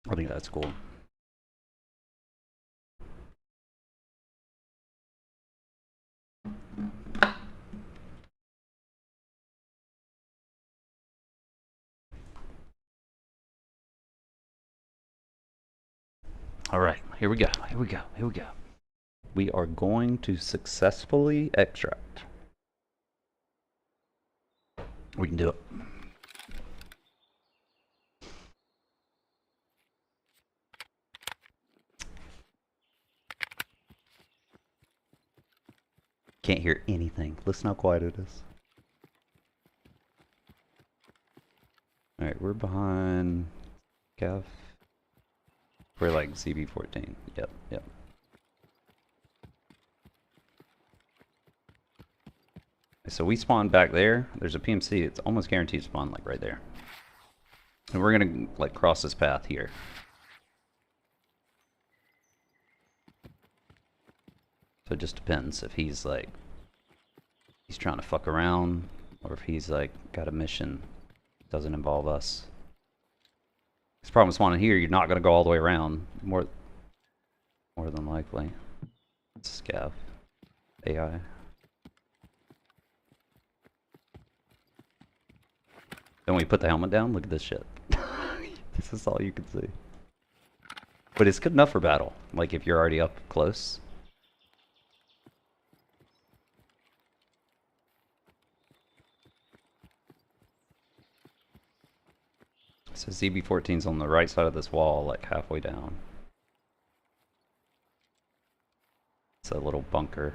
I think that's cool. All right, here we go. Here we go. Here we go. We are going to successfully extract. We can do it. Can't hear anything. Listen how quiet it is. Alright, we're behind Gav. We're like CB14. Yep, yep. So we spawned back there. There's a PMC. It's almost guaranteed to spawn like right there. And we're gonna like cross this path here. So it just depends if he's like trying to fuck around, or if he's like got a mission that doesn't involve us. This problem with spawning here, you're not gonna go all the way around. More than likely. Scav. AI. Then we put the helmet down. Look at this shit. This is all you can see. But it's good enough for battle. Like if you're already up close. So ZB14's on the right side of this wall, like halfway down. It's a little bunker.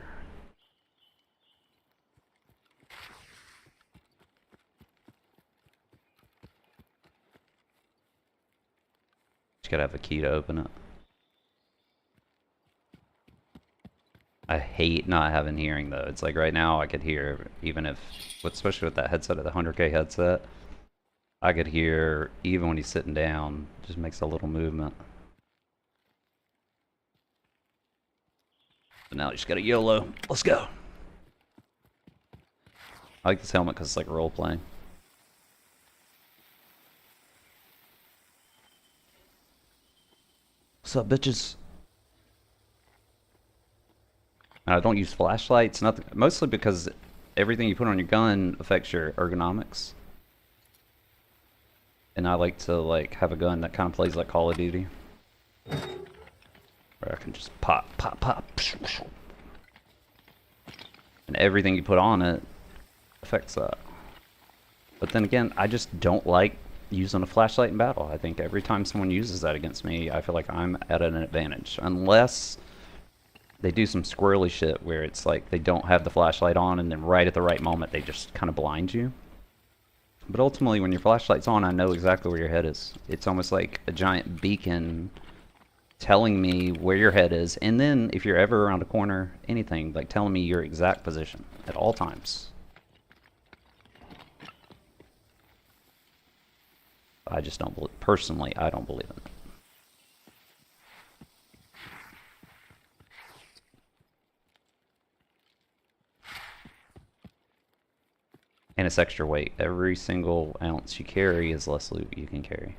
gotta have a key to open it. I hate not having hearing though. It's like right now I could hear, even if, especially with that headset, the 100K headset, I could hear even when he's sitting down, just makes a little movement. But now you just got a YOLO. Let's go. I like this helmet because it's like role playing. What's up, bitches? I don't use flashlights, nothing, mostly because everything you put on your gun affects your ergonomics. And I like to like have a gun that kind of plays like Call of Duty, where I can just pop, pop, pop, and everything you put on it affects that. But then again, I just don't like using a flashlight in battle. I think every time someone uses that against me, I feel like I'm at an advantage, unless they do some squirrely shit where it's like they don't have the flashlight on and then right at the right moment they just kind of blind you. But ultimately when your flashlight's on, I know exactly where your head is. It's almost like a giant beacon telling me where your head is, and then if you're ever around a corner, anything, like telling me your exact position at all times. I just don't believe, personally, I don't believe in it. And it's extra weight. Every single ounce you carry is less loot you can carry.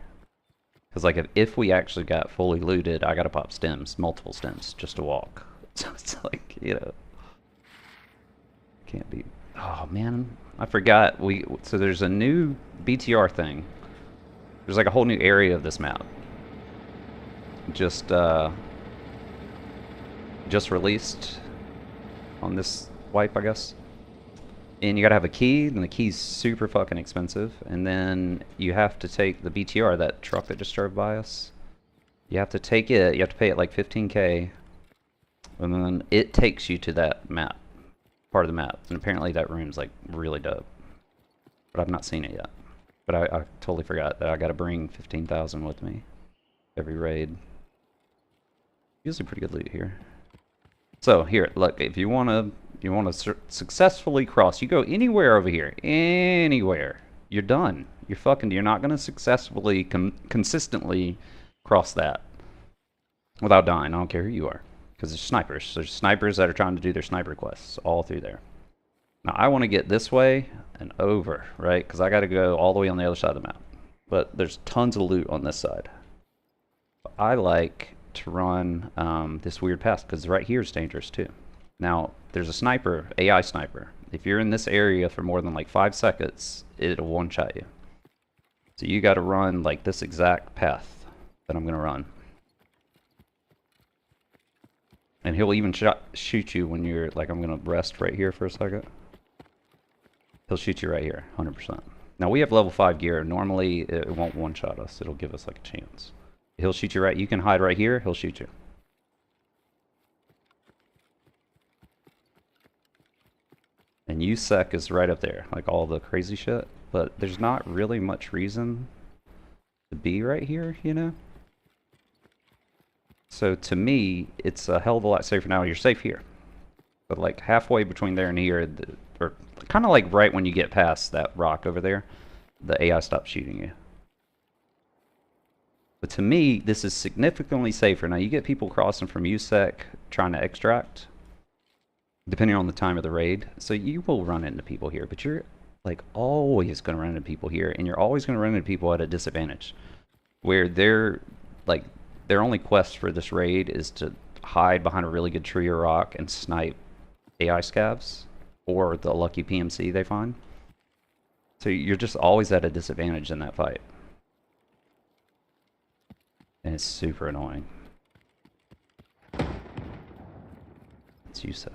Because like if we actually got fully looted, I gotta pop stems, multiple stems, just to walk. So it's like, you know, can't be. Oh man, I forgot. So there's a new BTR thing. There's like a whole new area of this map. Just released on this wipe, I guess. And you gotta have a key, and the key's super fucking expensive. And then you have to take the BTR, that truck that just drove by us. You have to take it, you have to pay it like 15K. And then it takes you to that map, part of the map. And apparently that room's like really dope. But I've not seen it yet. But I totally forgot that I gotta bring 15,000 with me every raid. Usually pretty good loot here. So here, look, if you wanna successfully cross, you go anywhere over here, anywhere, you're done. You're not gonna successfully consistently cross that without dying. I don't care who you are, because there's snipers. There's snipers that are trying to do their sniper quests all through there. Now I want to get this way and over, right? Because I got to go all the way on the other side of the map. But there's tons of loot on this side. I like to run this weird path because right here is dangerous too. Now there's a sniper, AI sniper. If you're in this area for more than like 5 seconds, it'll one-shot you. So you got to run like this exact path that I'm gonna run. And he'll even shoot you when you're like, I'm gonna rest right here for a second. He'll shoot you right here, 100%. Now we have level 5 gear. Normally it won't one-shot us. It'll give us like a chance. He'll shoot you right. You can hide right here. He'll shoot you. And USEC is right up there, like all the crazy shit. But there's not really much reason to be right here, you know? So to me, it's a hell of a lot safer now. You're safe here. But like halfway between there and here, or kind of like right when you get past that rock over there, the AI stops shooting you. But to me, this is significantly safer. Now you get people crossing from USEC trying to extract, depending on the time of the raid. So you will run into people here, but you're like always going to run into people here, and you're always going to run into people at a disadvantage, where they're like, their only quest for this raid is to hide behind a really good tree or rock and snipe AI scavs or the lucky PMC they find. So you're just always at a disadvantage in that fight. And it's super annoying. It's USEC.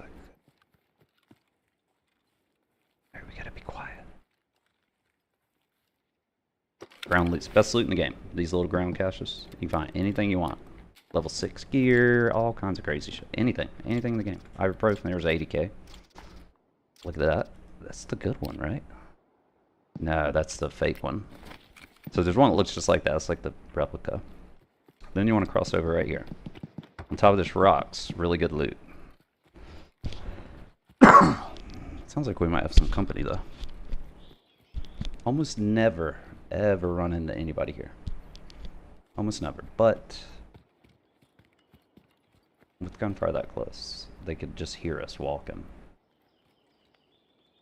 Alright, we gotta be quiet. Ground loot's best loot in the game. These little ground caches. You can find anything you want. Level 6 gear, all kinds of crazy shit. Anything in the game. Ibuprofen, there's 80K. Look at that. That's the good one, right? No, that's the fake one. So there's one that looks just like that. It's like the replica. Then you want to cross over right here. On top of this rocks, really good loot. Sounds like we might have some company though. Almost never, ever run into anybody here. Almost never. But with gunfire that close, they could just hear us walking.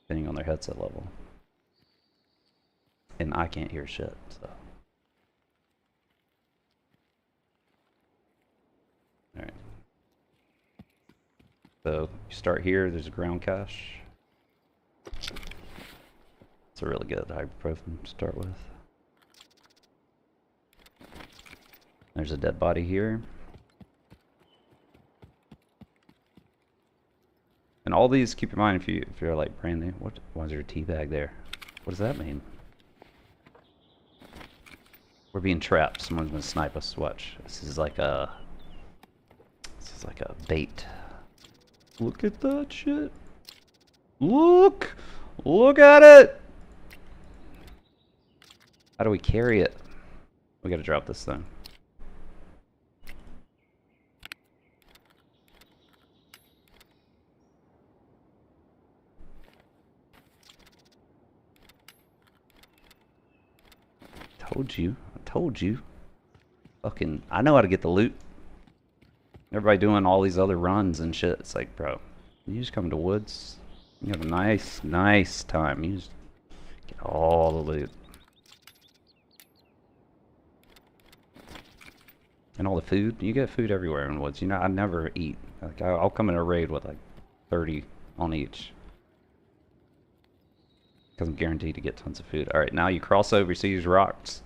Depending on their headset level. And I can't hear shit, so. Alright. So, you start here, there's a ground cache. It's a really good ibuprofen to start with. There's a dead body here. And all these, keep in mind if you're like brand new, why is there a tea bag there? What does that mean? We're being trapped. Someone's gonna snipe us. Watch. This is like a bait. Look at that shit. Look! Look at it! How do we carry it? We gotta drop this thing. Told you. I told you. Fucking, I know how to get the loot. Everybody doing all these other runs and shit. It's like, bro, you just come to woods. You have a nice, nice time. You just get all the loot. And all the food. You get food everywhere in the woods. You know, I never eat. Like, I'll come in a raid with like 30 on each. Because I'm guaranteed to get tons of food. Alright, now you cross over, you see these rocks.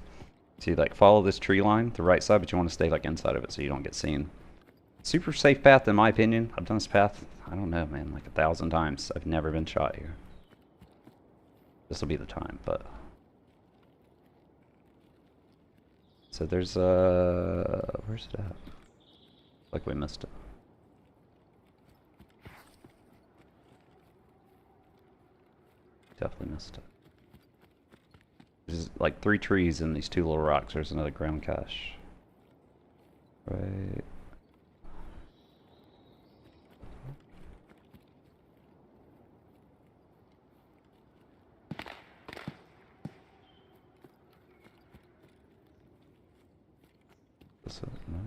So you like follow this tree line, the right side, but you want to stay like inside of it so you don't get seen. Super safe path in my opinion. I've done this path, I don't know man, like 1,000 times. I've never been shot here. This will be the time, but... So there's where's it at? Like we missed it. Definitely missed it. There's like 3 trees and these 2 little rocks. There's another ground cache. Right. No.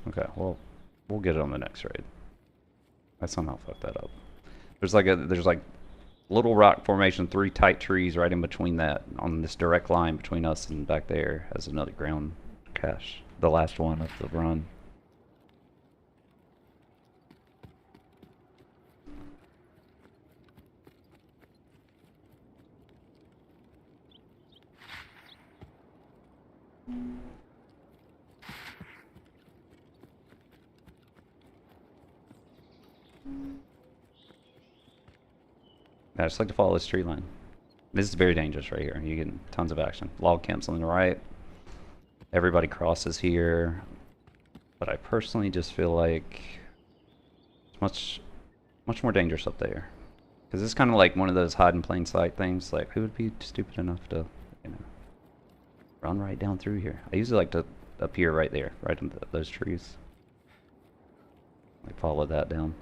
Okay, well, we'll get it on the next raid. I somehow fucked that up. There's like little rock formation, 3 tight trees right in between that, on this direct line between us and back there has another ground cache. The last one of the run. I just like to follow this tree line. This is very dangerous right here. You get tons of action. Log camps on the right. Everybody crosses here. But I personally just feel like it's much more dangerous up there. Because it's kind of like one of those hide in plain sight things. Like, who would be stupid enough to, you know, run right down through here? I usually like to appear right there, right in those trees. Like, follow that down.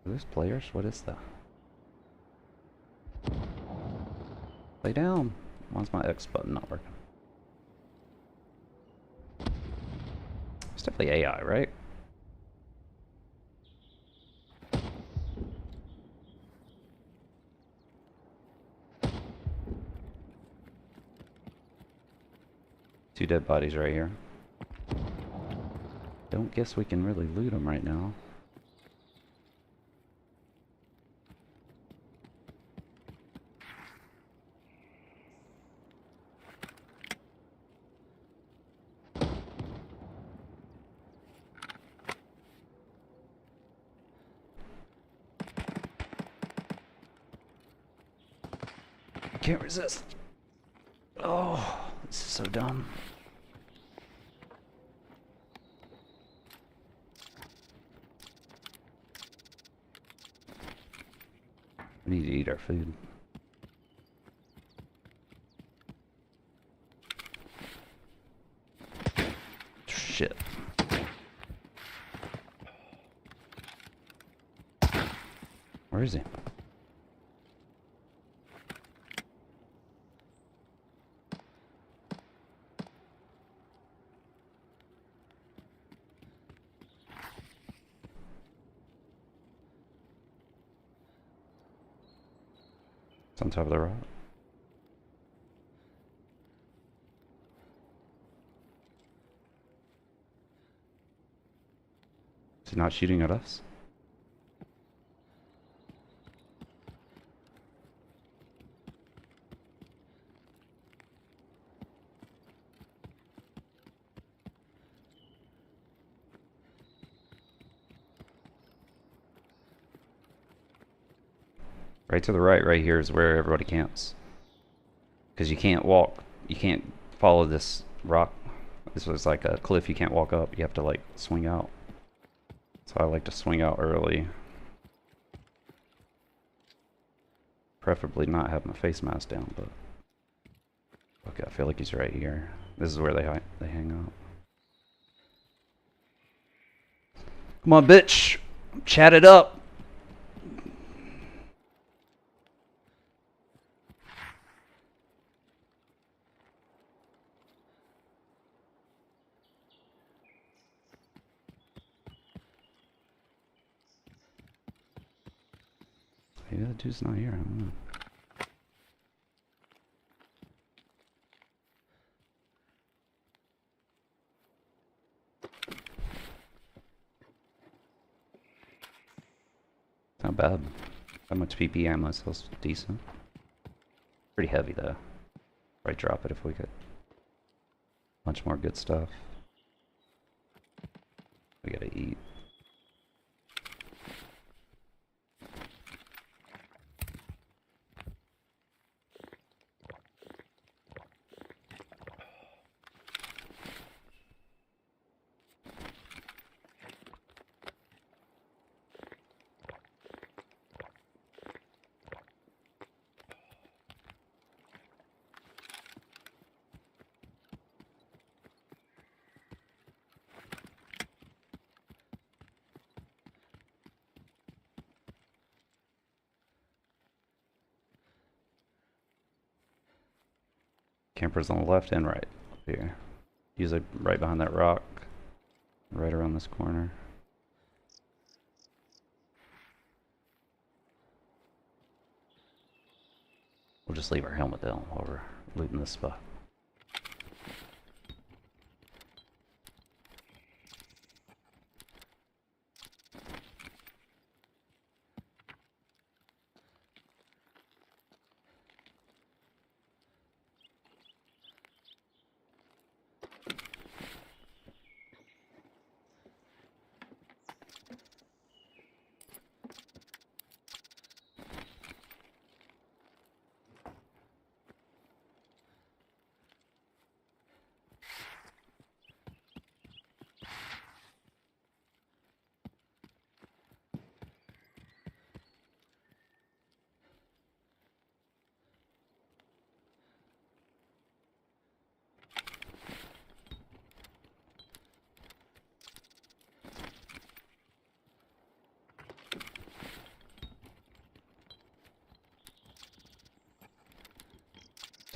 Are those players? What is that? Lay down. Why's my X button not working? It's definitely AI, right? Two dead bodies right here. Don't guess we can really loot them right now. Can't resist. Oh, this is so dumb. We need to eat our food. shit. Where is he? It's on top of the rock. Is he not shooting at us? Right to the right here is where everybody camps. Because you can't walk, you can't follow this rock. This was like a cliff you can't walk up, you have to like swing out. So I like to swing out early. Preferably not have my face mask down, but... Okay, I feel like he's right here. This is where they hang out. Come on, bitch! Chat it up! Maybe that dude's not here, I don't know. Not bad. That much PP ammo, so it's decent. Pretty heavy though. Probably drop it if we could. Much more good stuff. We gotta eat. Campers on the left and right up here. Usually right behind that rock. Right around this corner. We'll just leave our helmet down while we're looting this spot.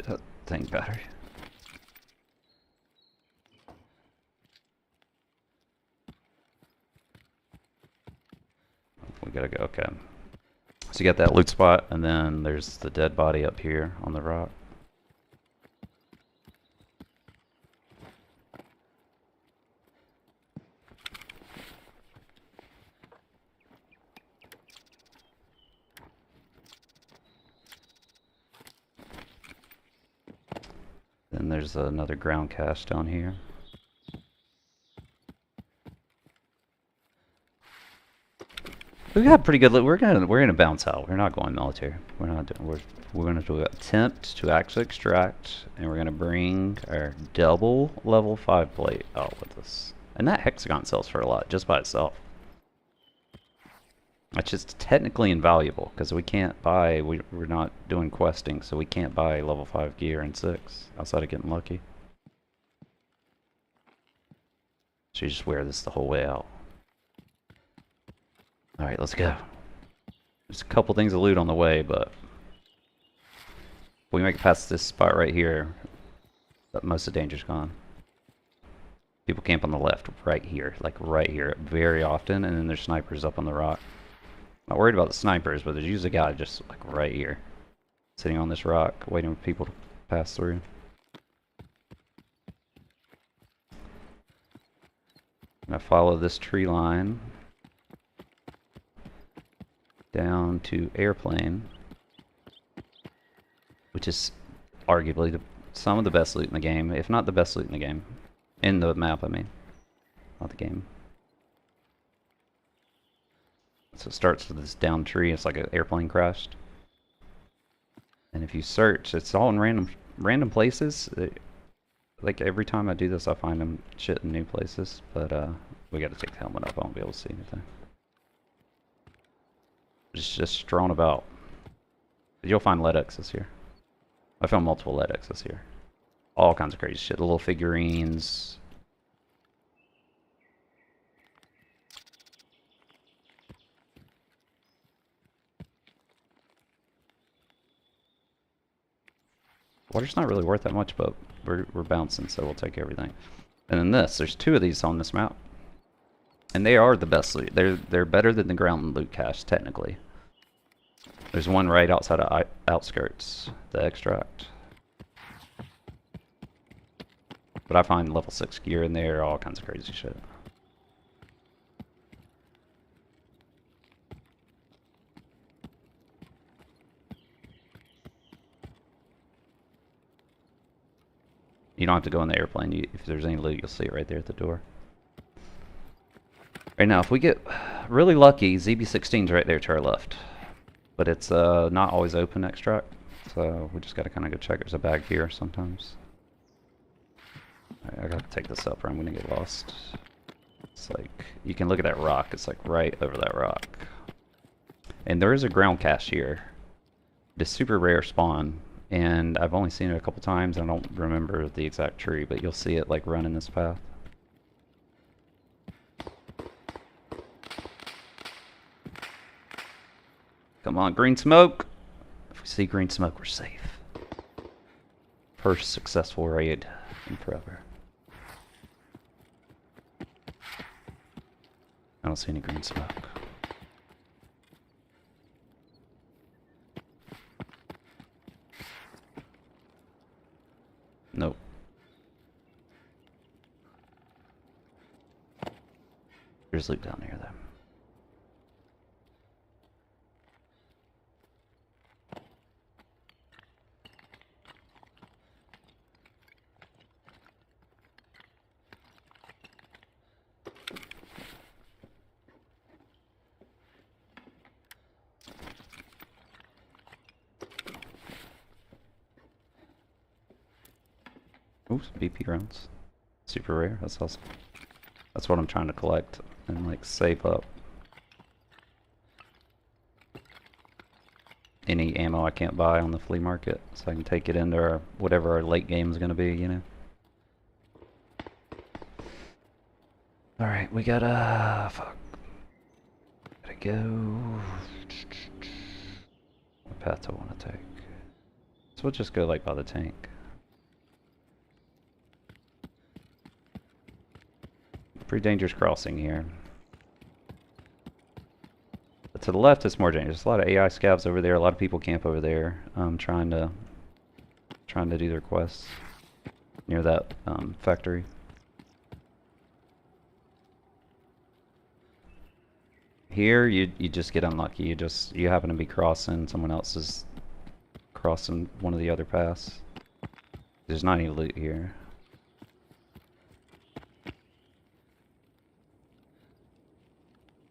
That thing battery. We gotta go, okay. So you got that loot spot, and then there's the dead body up here on the rock. Then there's another ground cache down here. We got pretty good loot. We're gonna bounce out. We're not going military. We're not doing. We're gonna do attempt to actually extract, and we're gonna bring our double level 5 plate out with us. And that hexagon sells for a lot just by itself. It's just technically invaluable because we can't buy. We're not doing questing, so we can't buy level 5 gear in 6 outside of getting lucky. So you just wear this the whole way out. Alright, let's go. There's a couple things to loot on the way, but if we make it past this spot right here, most of the danger's gone. People camp on the left, right here, like right here, very often, and then there's snipers up on the rock. Not worried about the snipers, but there's usually a guy just like right here, sitting on this rock, waiting for people to pass through. And I follow this tree line down to airplane, which is arguably some of the best loot in the game, if not the best loot in the game. In the map, I mean. Not the game. So it starts with this down tree, it's like an airplane crashed. And if you search, it's all in random places. Like every time I do this, I find them shit in new places. But we gotta take the helmet off, I won't be able to see anything. It's just strewn about. You'll find lead X's here. I found multiple lead X's here. All kinds of crazy shit. The little figurines. Water's not really worth that much, but we're bouncing, so we'll take everything. And then there's two of these on this map. And they are the best loot. They're better than the ground loot cache, technically. There's one right outside of outskirts, the extract. But I find level 6 gear in there, all kinds of crazy shit. You don't have to go in the airplane. If there's any loot, you'll see it right there at the door. Right now, if we get really lucky, ZB16's right there to our left. But it's not always open extract, so we just gotta kind of go check. There's a bag here sometimes. I gotta take this up or I'm gonna get lost. It's like, you can look at that rock, it's like right over that rock. And there is a ground cache here. It's super rare spawn, and I've only seen it a couple times. I don't remember the exact tree, but you'll see it like running this path. Come on, green smoke! If we see green smoke, we're safe. First successful raid in forever. I don't see any green smoke. Nope. There's loot down here though. Oops, BP rounds. Super rare, that's awesome. That's what I'm trying to collect and like save up. Any ammo I can't buy on the flea market, so I can take it into our, whatever our late game is gonna be, you know. Alright, we gotta, fuck. Gotta go. What path do I wanna take? So we'll just go like by the tank. Pretty dangerous crossing here. But to the left it's more dangerous. There's a lot of AI scavs over there, a lot of people camp over there, trying to do their quests near that factory. Here you just get unlucky. You happen to be crossing, someone else is crossing one of the other paths. There's not any loot here.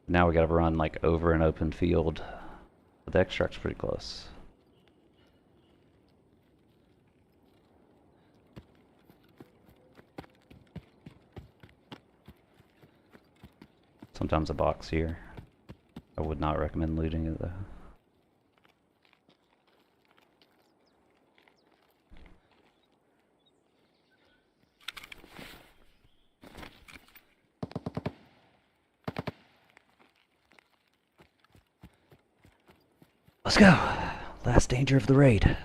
Now we gotta run like over an open field. But the extract's pretty close. Sometimes a box here. I would not recommend looting it though. Let's go. Last danger of the raid.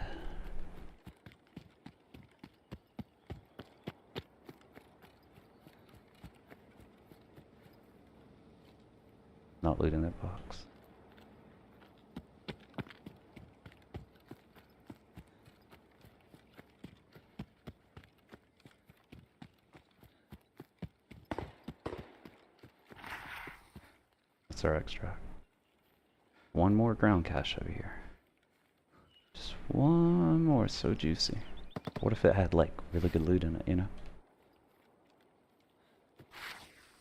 Not looting that box. That's our extract. One more ground cache over here. Just one more, so juicy. What if it had like really good loot in it, you know?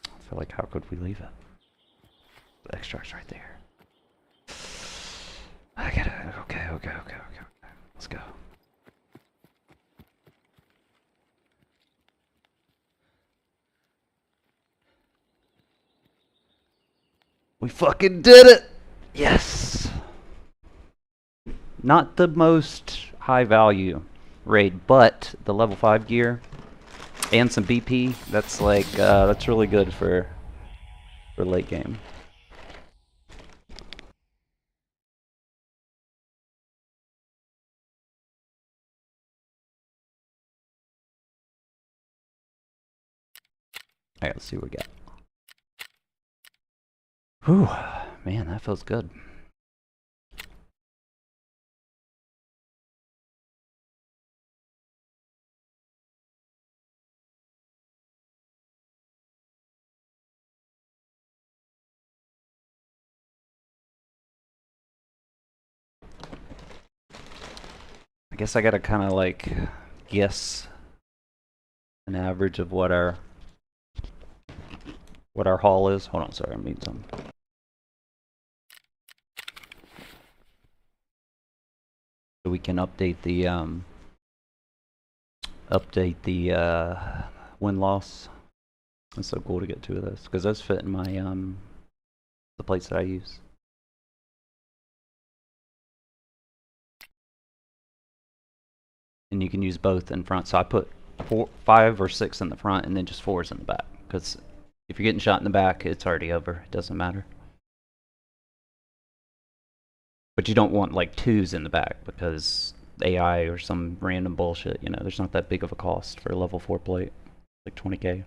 I feel like how could we leave it? The extract's right there. I gotta, okay. Let's go. We fucking did it! Yes! Not the most high value raid, but the level 5 gear and some BP, that's like, that's really good for late game. Alright, let's see what we got. Whew, man, that feels good. I guess I gotta kind of like guess an average of what our haul is. Hold on, sorry, I'm eating something. So we can update the win-loss. It's so cool to get two of those because those fit in my the plates that I use. And you can use both in front. So I put 5 or 6 in the front and then just 4s in the back. Because if you're getting shot in the back, it's already over. It doesn't matter. But you don't want like 2s in the back because AI or some random bullshit, you know, there's not that big of a cost for a level 4 plate. Like 20k.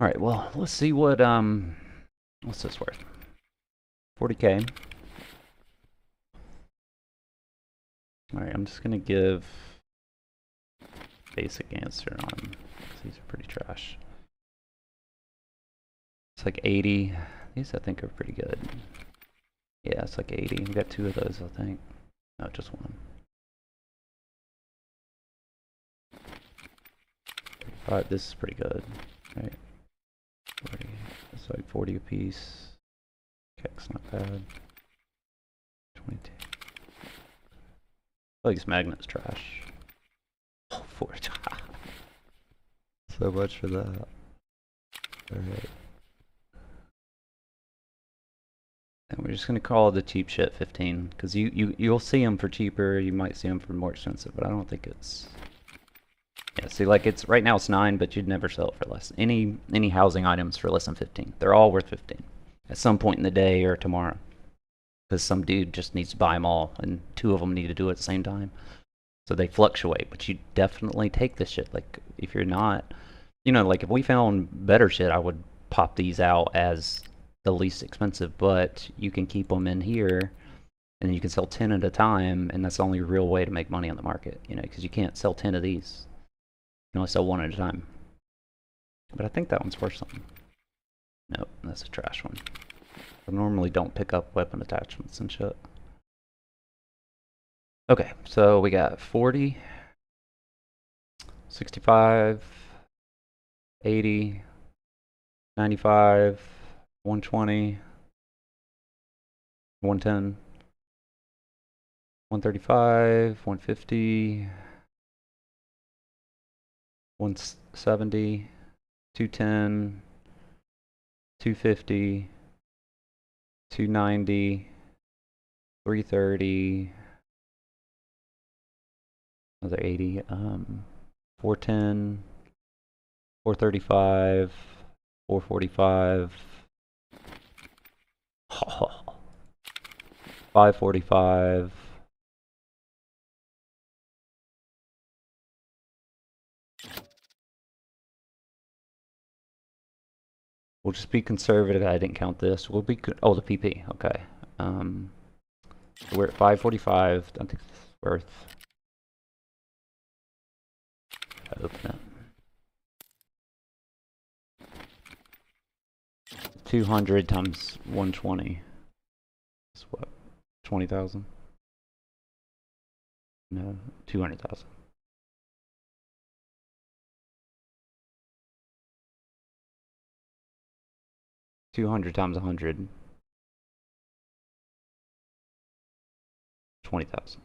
Alright, well, let's see what, what's this worth? 40k. Alright, I'm just gonna give basic answer on them. These are pretty trash. It's like 80. These I think are pretty good. Yeah, it's like 80. We got 2 of those, I think. No, just one. Alright, this is pretty good. Right. 40. It's like 40 a piece. Kek's not bad. 22. I think this magnet's trash. Oh, 4. So much for that. Alright. And we're just gonna call the cheap shit 15, because you'll see them for cheaper, you might see them for more expensive, but I don't think it's... Yeah, see, like it's right now it's 9, but you'd never sell it for less. Any housing items for less than 15. They're all worth 15 at some point in the day or tomorrow, because some dude just needs to buy them all, and 2 of them need to do it at the same time. So they fluctuate, but you definitely take this shit. Like if you're not, you know, like if we found better shit, I would pop these out as the least expensive, but you can keep them in here and you can sell 10 at a time, and that's the only real way to make money on the market, you know, because you can't sell 10 of these. You can only sell 1 at a time. But I think that one's worth something. Nope, that's a trash one. I normally don't pick up weapon attachments and shit. Okay, so we got 40, 65, 80, 95, 120, 110, 135, 150, 170, 210, 250, 290, 330, another 80, 410, 435, 445. Oh, 545. We'll just be conservative. I didn't count this. We'll be oh, the PP. Okay. We're at 545. I think it's worth. Open it. 200 times 120. That's what? 20,000? No, 200,000. $200 times 100. 20,000.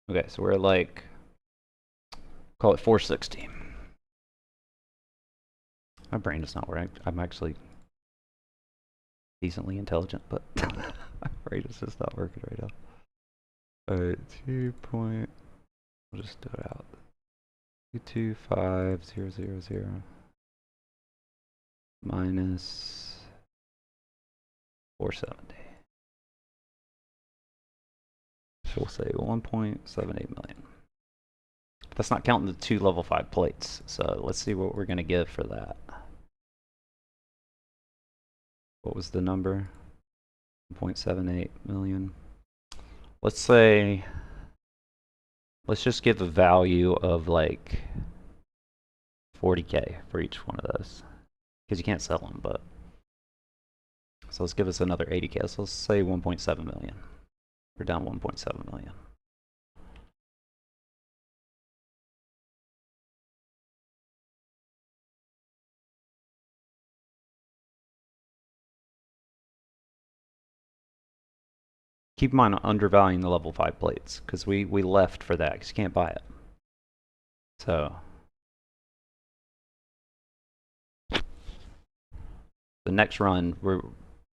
Okay, so we're like, call it 460. My brain does not work. I'm actually decently intelligent, but my brain is just not working right now. Alright, 2 point. We'll just do it out. 225,000 minus 470. So we'll say 1.78 million. That's not counting the 2 level 5 plates. So let's see what we're going to give for that. What was the number? 1.78 million. Let's say, let's just give a value of like 40K for each one of those. Because you can't sell them, but. So let's give us another 80K. So let's say 1.7 million. We're down 1.7 million. Keep in mind undervaluing the level 5 plates, because we left for that, because you can't buy it. So the next run,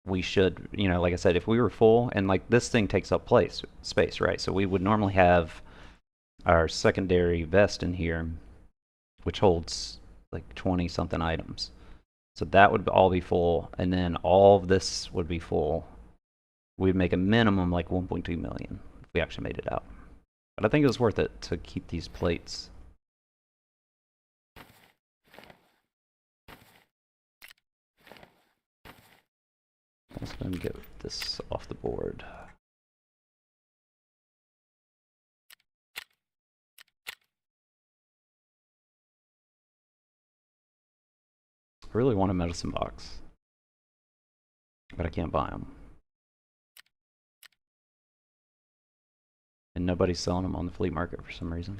we should, you know, like I said, if we were full, and like this thing takes up space, right? So we would normally have our secondary vest in here, which holds like 20 something items. So that would all be full, and then all of this would be full. We'd make a minimum like 1.2 million if we actually made it out. But I think it was worth it to keep these plates. Let's go and get this off the board. I really want a medicine box, but I can't buy them. And nobody's selling them on the flea market for some reason.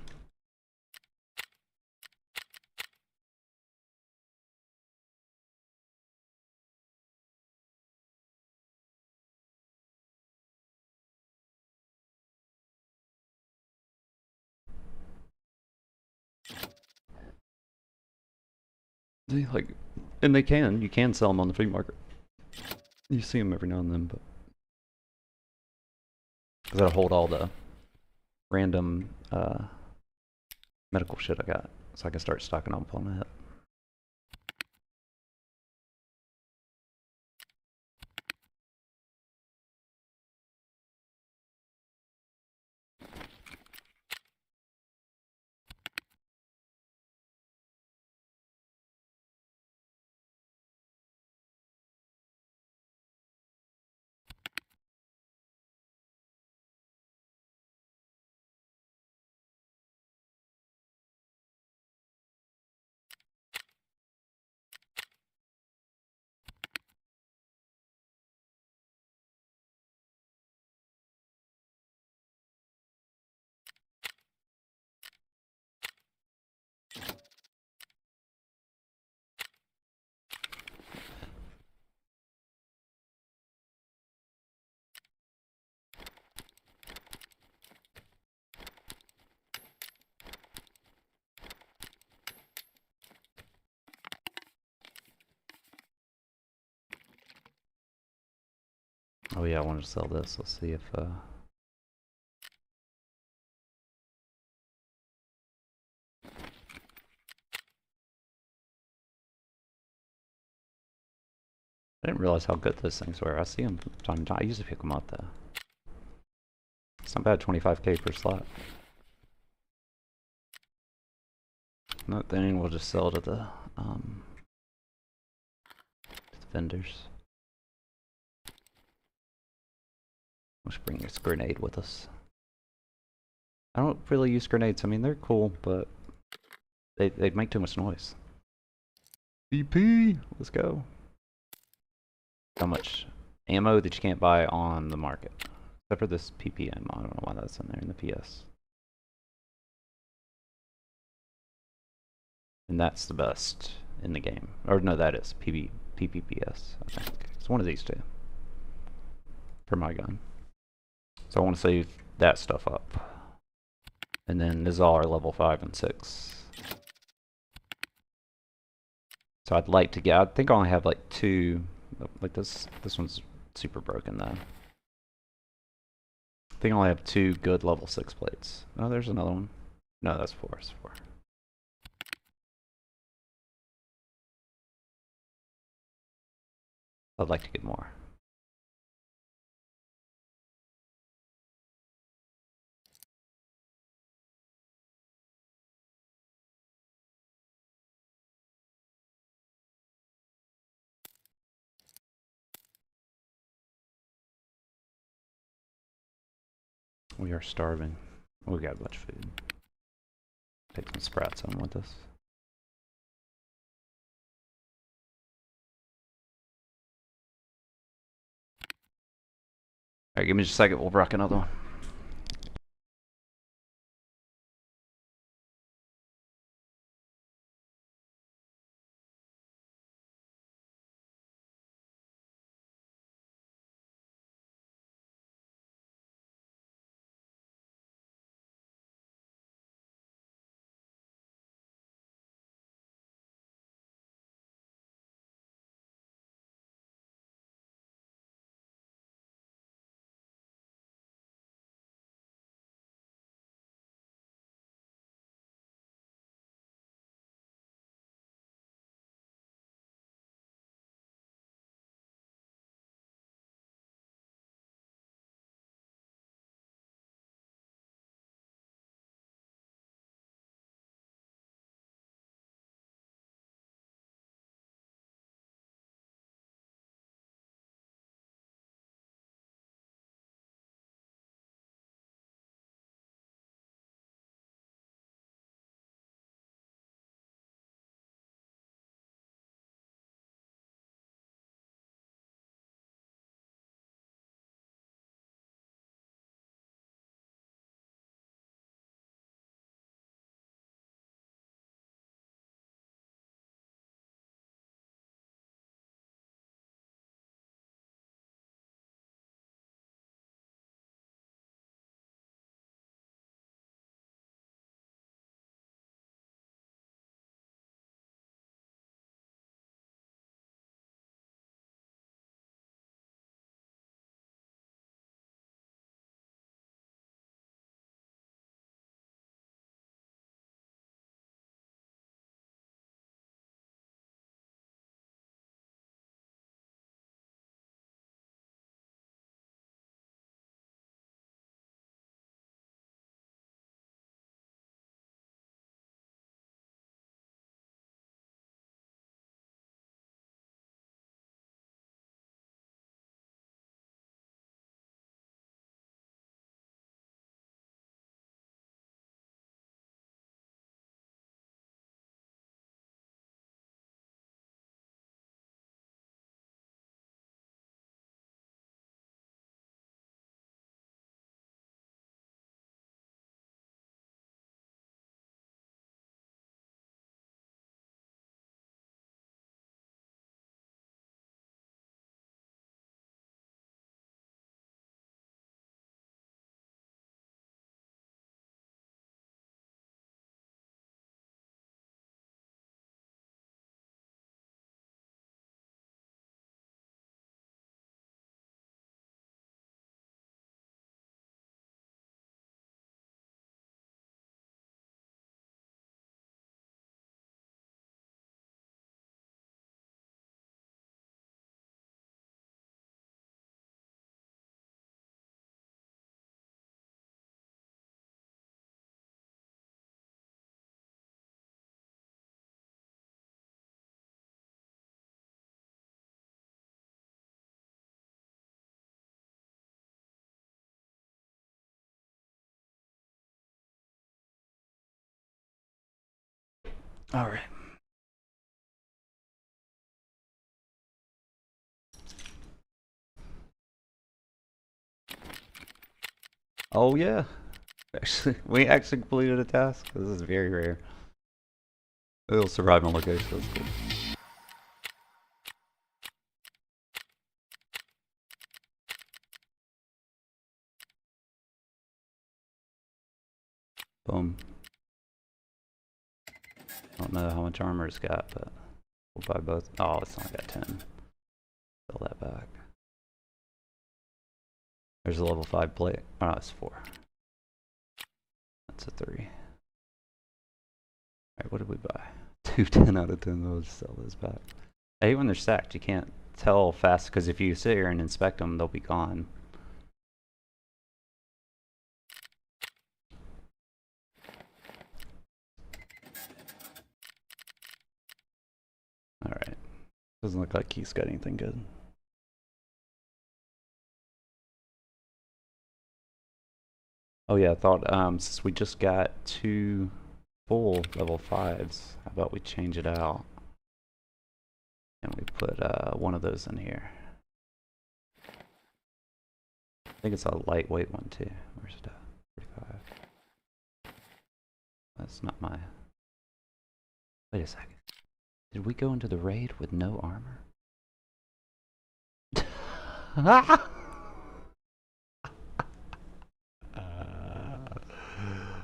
Like, and you can sell them on the flea market. You see them every now and then, but because I hold all the random medical shit I got, so I can start stocking up on that. Oh yeah, I wanted to sell this. Let's see if didn't realize how good those things were. I see them from time to time. I usually pick them up though. It's not bad, 25k per slot. No, then we'll just sell to the vendors. Let's bring this grenade with us. I don't really use grenades. I mean, they're cool, but they make too much noise. BP, let's go. How much ammo that you can't buy on the market, except for this PPM. I don't know why that's in there in the PS. And that's the best in the game. Or no, that is PPPS, I think. It's one of these two for my gun. So I want to save that stuff up. And then this is all our level 5 and 6. So I'd like to get, I think I only have like 2, like this one's super broken though. I think I only have 2 good level 6 plates. Oh, there's another one. No, that's 4, it's 4. I'd like to get more. We are starving. We got a bunch of food. Take some sprouts home with us. Alright, give me just a second, we'll rock another one. All right. Oh yeah. Actually, we actually completed a task. This is very rare. It'll survive on location. That's cool. Boom. I don't know how much armor it's got, but we'll buy both. Oh, it's only got 10. Fill that back. There's a level 5 plate. Oh, it's 4. That's a 3. Alright, what did we buy? 2 10 out of 10. I'll just sell those back. I hate when they're stacked. You can't tell fast, because if you sit here and inspect them, they'll be gone. Alright. Doesn't look like he's got anything good. Oh yeah, I thought since we just got 2 full level 5s, how about we change it out? And we put one of those in here. I think it's a lightweight one too. Where's it at? 45. That's not my... Wait a second. Did we go into the raid with no armor?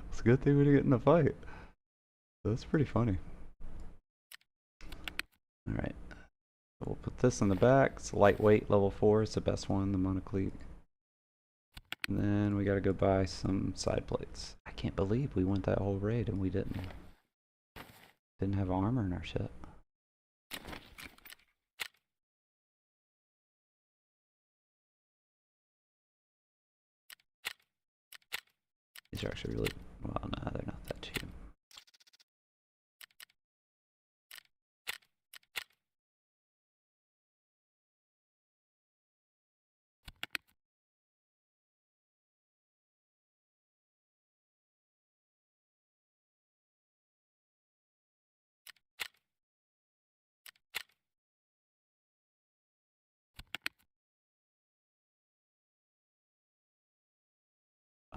It's a good thing we didn't get in a fight. That's pretty funny. Alright. So we'll put this in the back. It's lightweight, level 4. It's the best one, the monoclete. And then we gotta go buy some side plates. I can't believe we went that whole raid and we didn't have armor in our shit. These are actually really, well, no, they're not that cheap.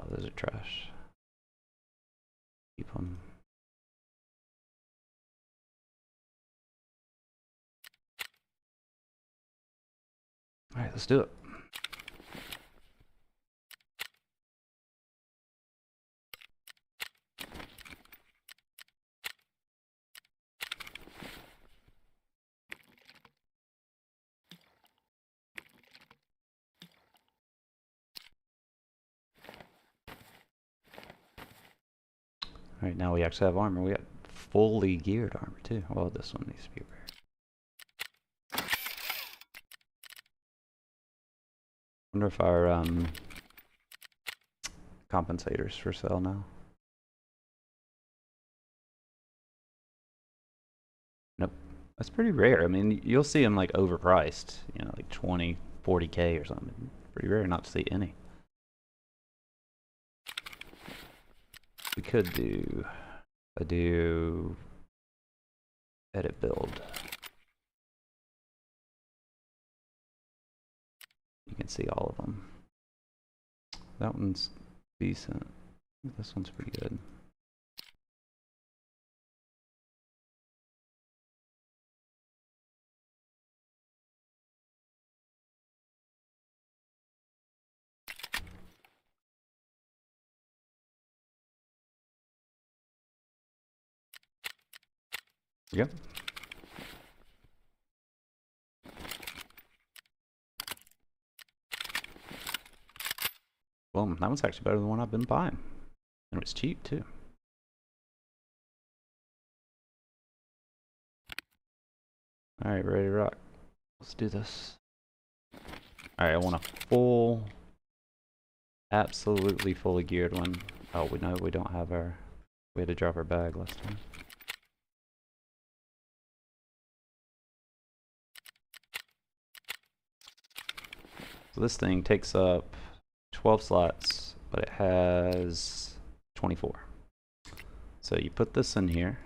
Oh, those are trash. Keep them. Alright, let's do it. Alright, now we actually have armor. We got fully geared armor too. Well, this one needs to be rare. Wonder if our compensators for sale now. Nope. That's pretty rare. I mean, you'll see them like overpriced, you know, like 20, 40K or something. Pretty rare not to see any. We could do edit build. You can see all of them. That one's decent. This one's pretty good. Yep. Well, that one's actually better than the one I've been buying. And it was cheap too. Alright, ready to rock. Let's do this. Alright, I want a full, absolutely fully geared one. Oh, we know we don't have our, we had to drop our bag last time. So this thing takes up 12 slots, but it has 24. So you put this in here.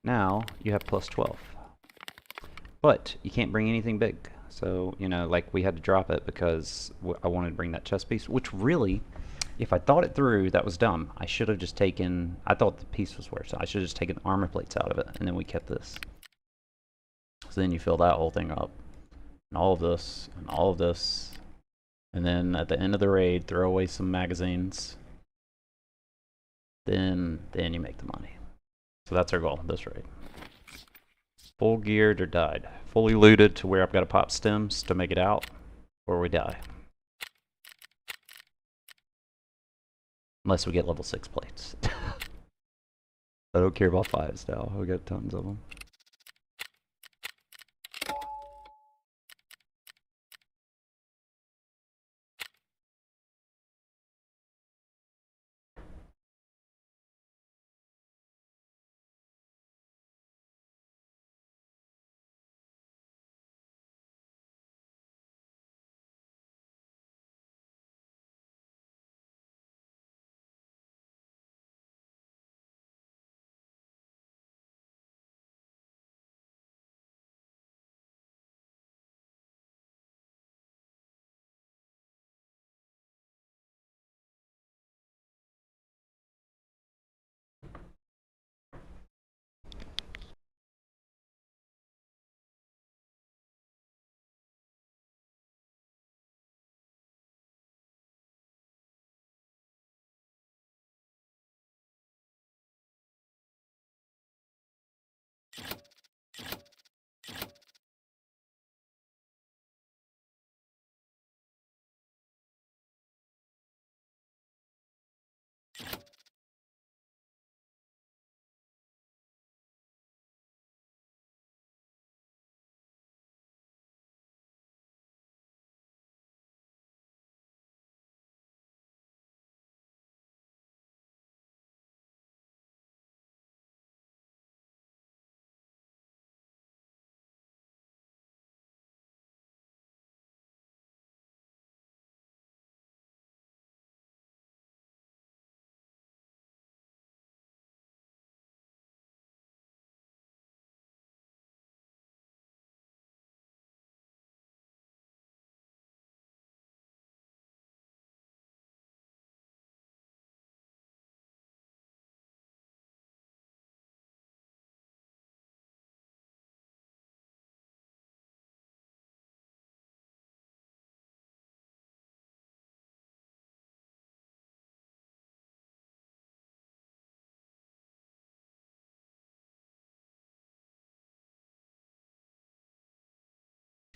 Now you have plus 12. But you can't bring anything big. So, you know, like we had to drop it because I wanted to bring that chest piece, which really, if I thought it through, that was dumb. I should have just taken, I thought the piece was worse. I should have just taken armor plates out of it, and then we kept this. So then you fill that whole thing up, and all of this, and all of this. And then at the end of the raid, throw away some magazines. Then you make the money. So that's our goal, this raid. Full geared or died. Fully looted to where I've got to pop stems to make it out, or we die. Unless we get level 6 plates. I don't care about 5s now. We got tons of them.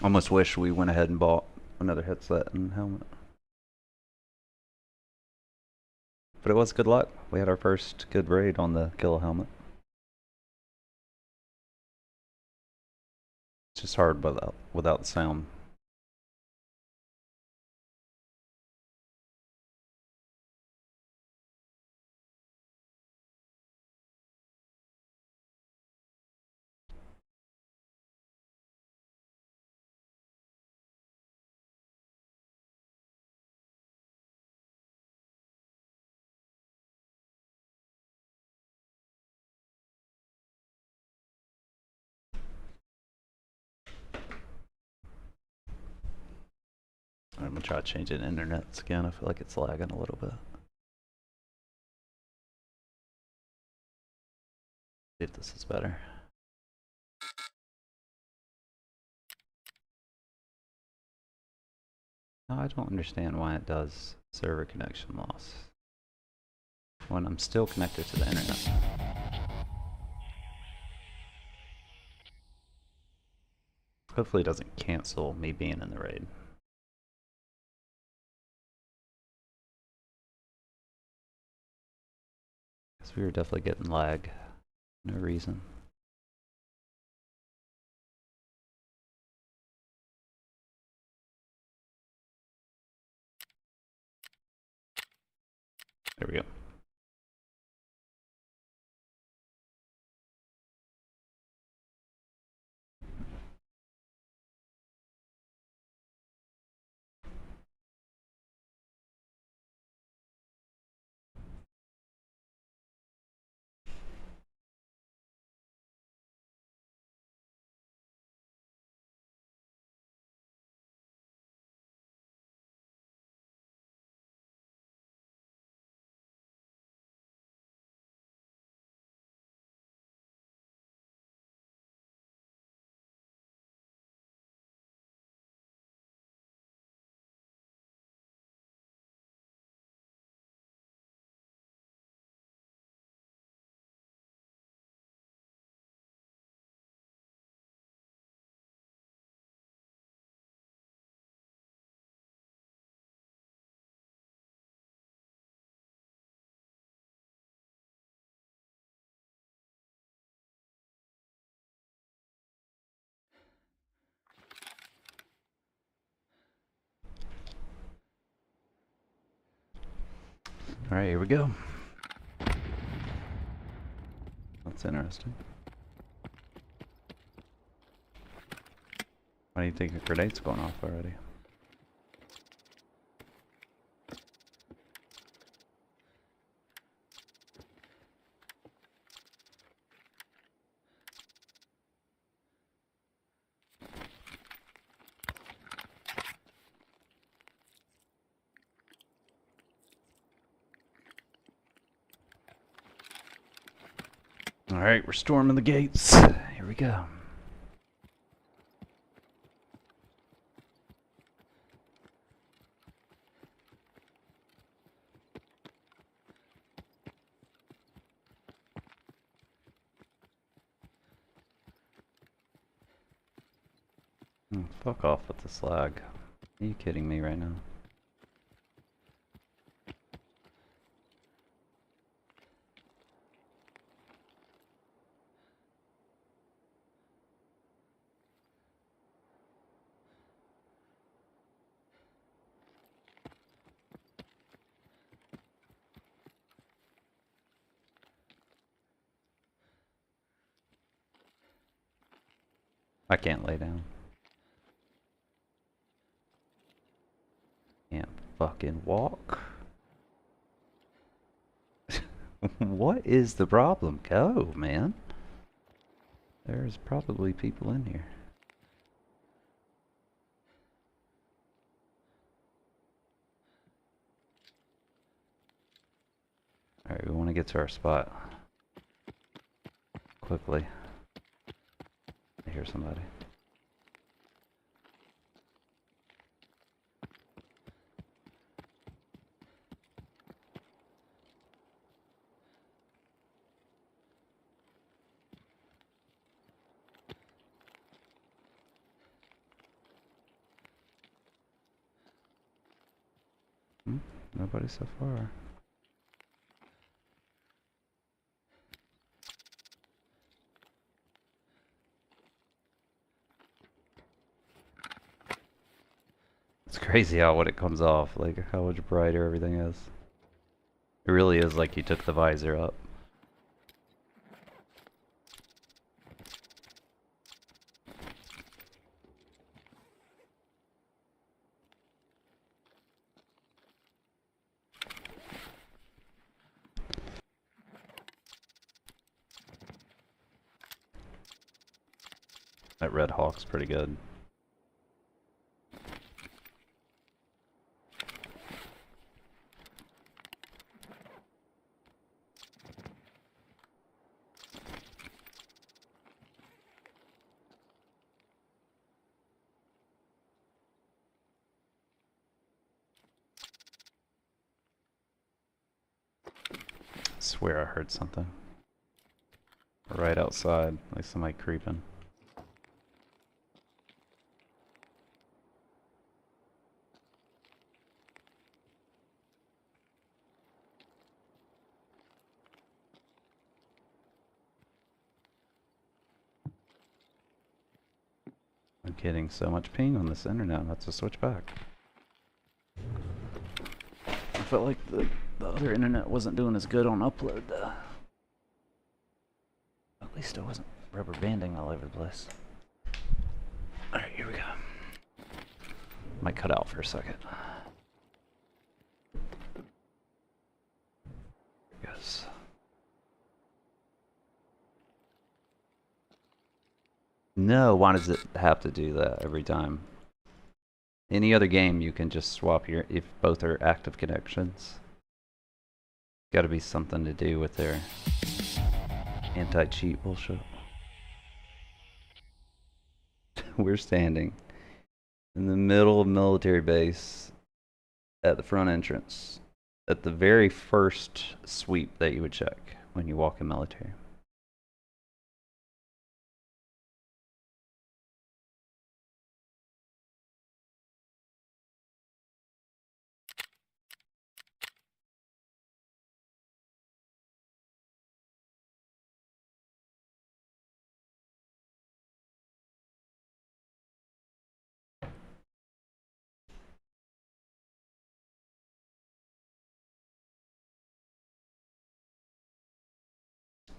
Almost wish we went ahead and bought another headset and helmet. But it was good luck. We had our first good raid on the Killa helmet. It's just hard without the sound. I'm gonna try changing internet again. I feel like it's lagging a little bit. See if this is better. No, I don't understand why it does server connection loss when I'm still connected to the internet. Hopefully it doesn't cancel me being in the raid. Because we were definitely getting lag. No reason. There we go. Alright, here we go. That's interesting. Why do you think a grenade's going off already? Alright, we're storming the gates. Here we go. Fuck off with the slag. Are you kidding me right now? I can't lay down. Can't fucking walk. What is the problem? Go, man. There's probably people in here. Alright, we want to get to our spot. Quickly. I hear somebody. Nobody so far. It's crazy how when it comes off, like how much brighter everything is. It really is like you took the visor up. That red hawk's pretty good. I swear I heard something. Right outside, like somebody creeping. I'm getting so much ping on this internet, I have to switch back. I felt like the other internet wasn't doing as good on upload though. At least I wasn't rubber banding all over the place. Alright, here we go. Might cut out for a second. Yes. No, why does it have to do that every time? Any other game you can just swap your, if both are active connections. Gotta be something to do with their anti-cheat bullshit. We're standing in the middle of military base at the front entrance at the very first sweep that you would check when you walk in military.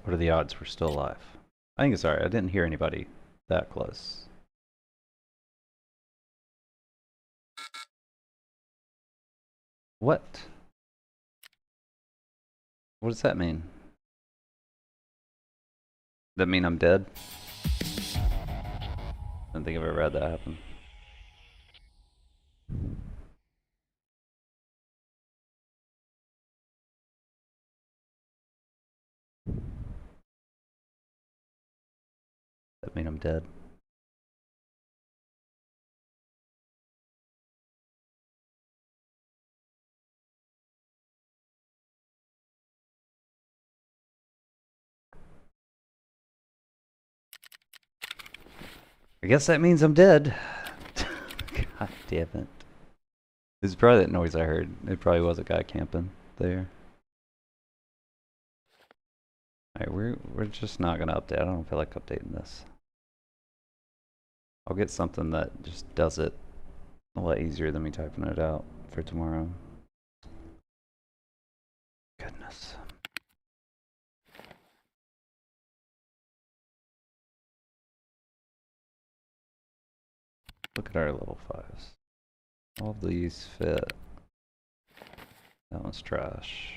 What are the odds we're still alive? I think it's alright. I didn't hear anybody that close. What? What does that mean? That mean I'm dead? I don't think I've ever had that happen. That mean I'm dead? I guess that means I'm dead. God damn it. It's probably that noise I heard. It probably was a guy camping there. Alright, we're just not gonna update. I don't feel like updating this. I'll get something that just does it a lot easier than me typing it out for tomorrow. Goodness. Look at our level 5s. All of these fit. That one's trash.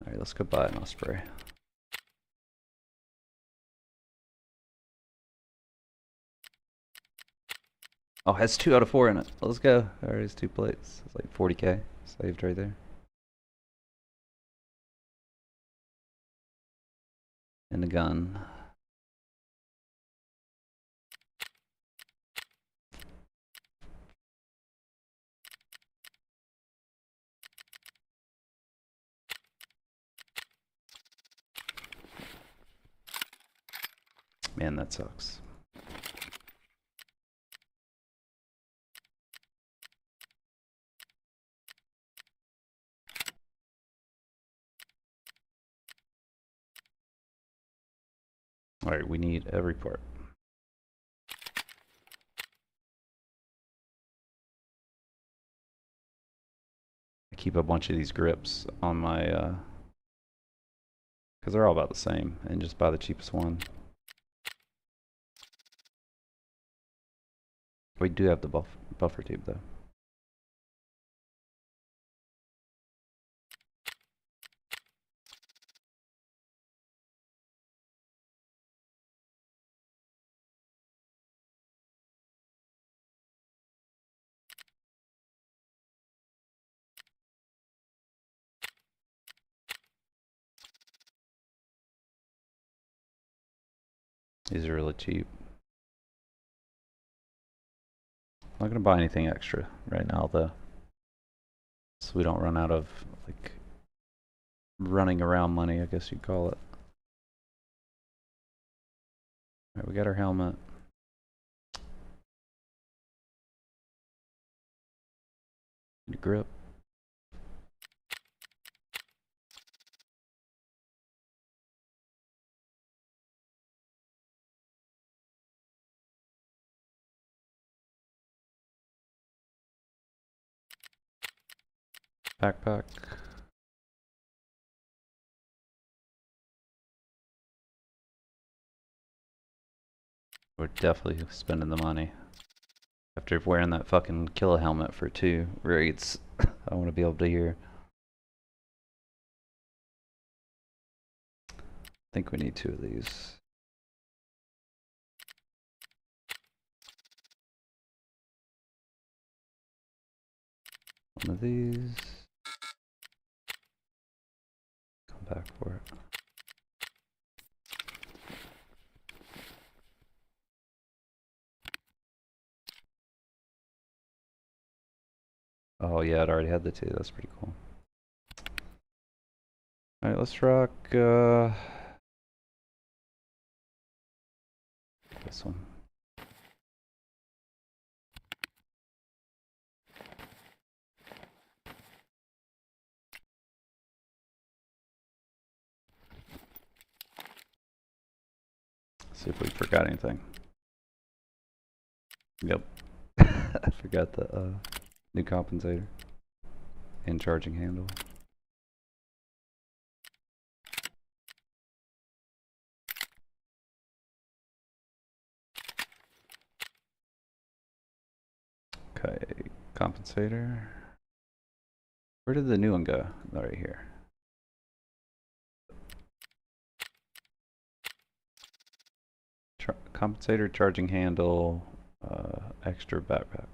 Alright, let's go buy an osprey. Oh, it has 2 out of 4 in it. Let's go. Alright, it's 2 plates. It's like 40k saved right there. And a gun. Man, that sucks. Alright, we need every part. I keep a bunch of these grips on my, because they're all about the same, and just buy the cheapest one. We do have the buffer tape though. These are really cheap. I'm not gonna buy anything extra right now though, so we don't run out of like running around money, I guess you'd call it. Alright, we got our helmet. Need a grip. Backpack. We're definitely spending the money. After wearing that fucking killer helmet for 2 raids, I want to be able to hear. I think we need 2 of these. One of these. Come back for it. Oh yeah, it already had the 2. That's pretty cool. Alright, let's rock this one. See if we forgot anything. Yep. I forgot the new compensator and charging handle. Okay, compensator. Where did the new one go? Oh, right here. Compensator, charging handle, extra backpack.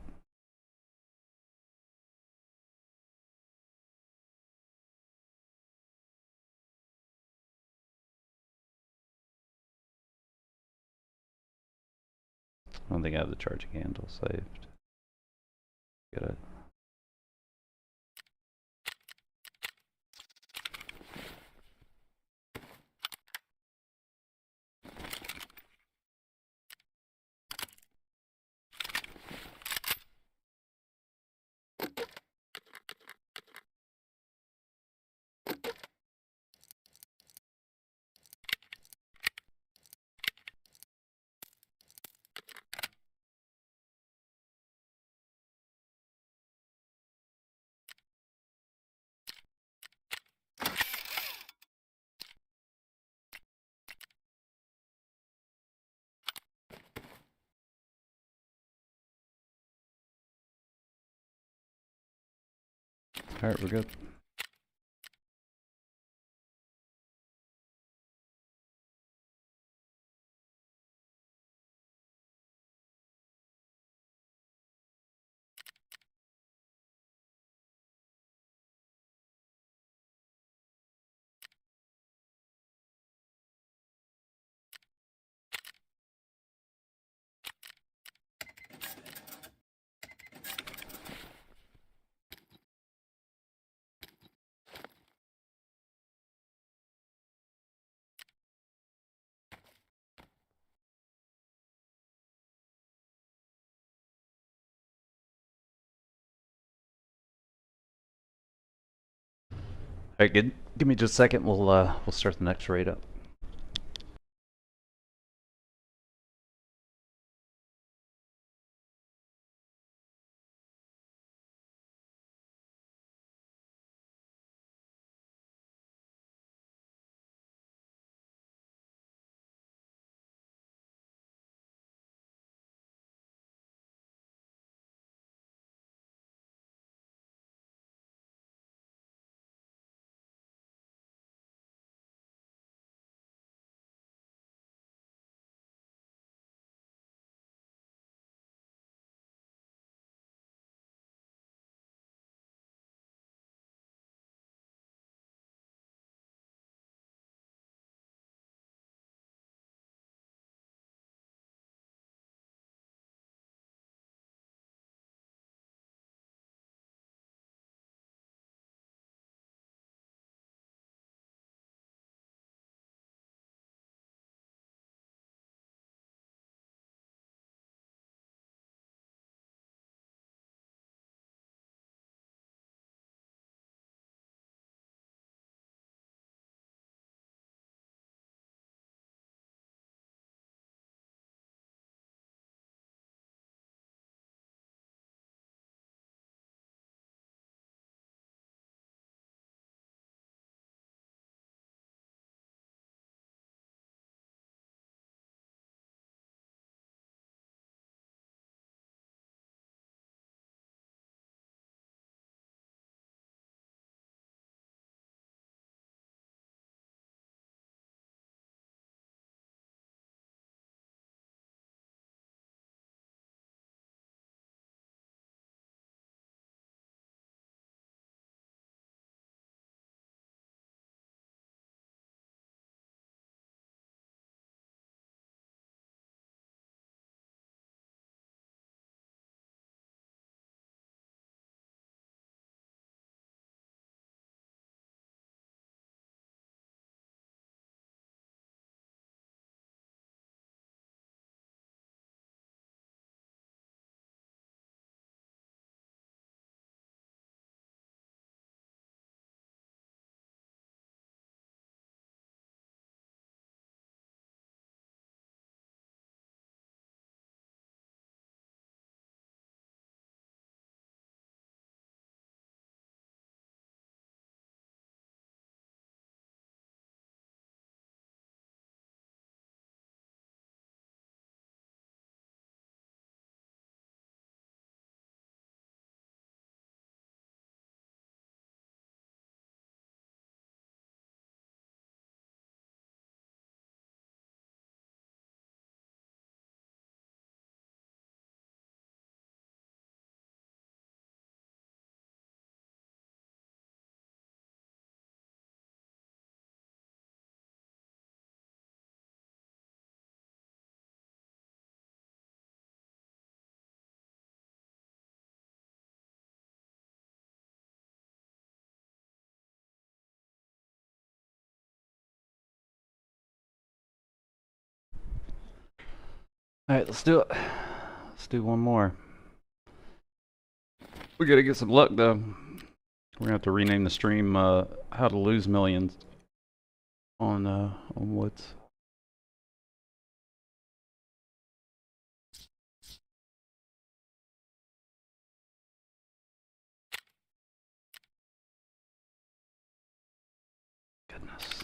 I don't think I have the charging handle saved. Get it. Alright, we're good. Alright, good. Give me just a second. We'll start the next raid up. Alright, let's do it. Let's do one more. We gotta get some luck though. We're gonna have to rename the stream How to Lose Millions on Woods. Goodness.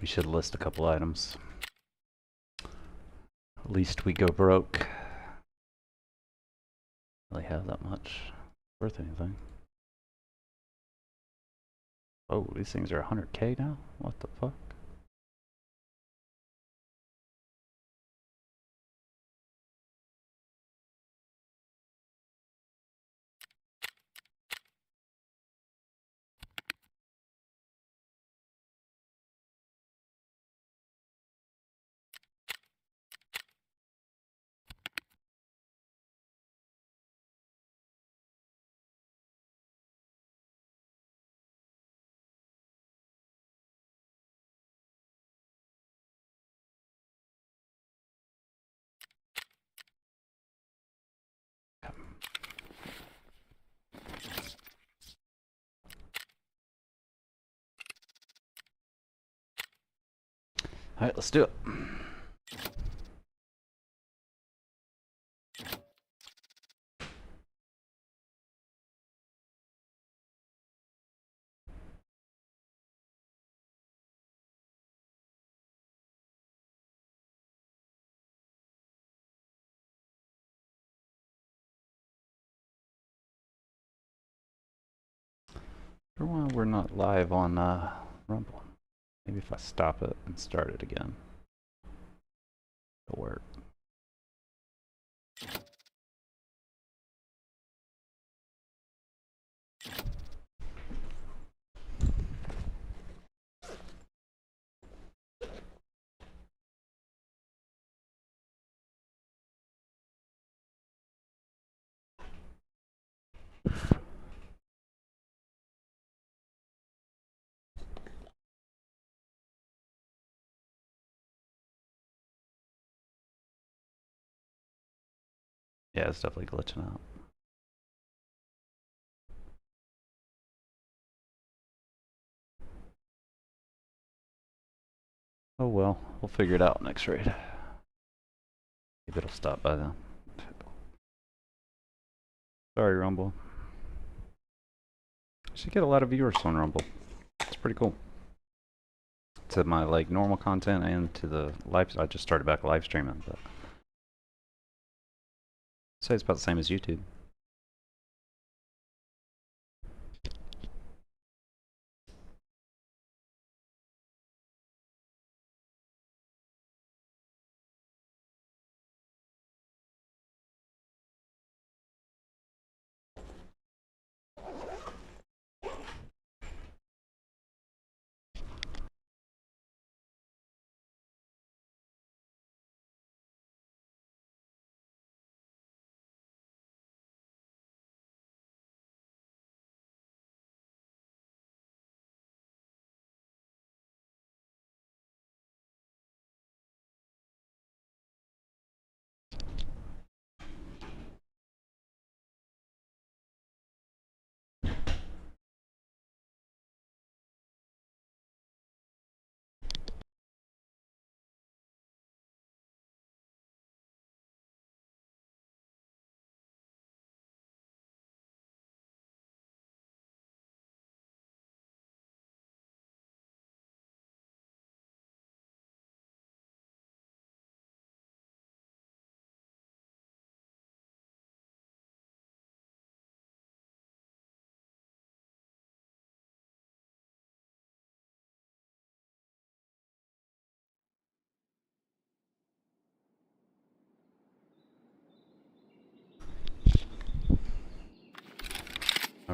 We should list a couple items. At least we go broke. Really have that much worth anything. Oh, these things are 100K now? What the fuck? Alright, let's do it. For why we're not live on Rumble. Maybe if I stop it and start it again, it'll work. Yeah, it's definitely glitching out. Oh well, we'll figure it out next raid. Maybe it'll stop by then. Sorry, Rumble. I should get a lot of viewers on Rumble. It's pretty cool. To my like normal content and to the live. I just started back live streaming, but I'd say it's about the same as YouTube.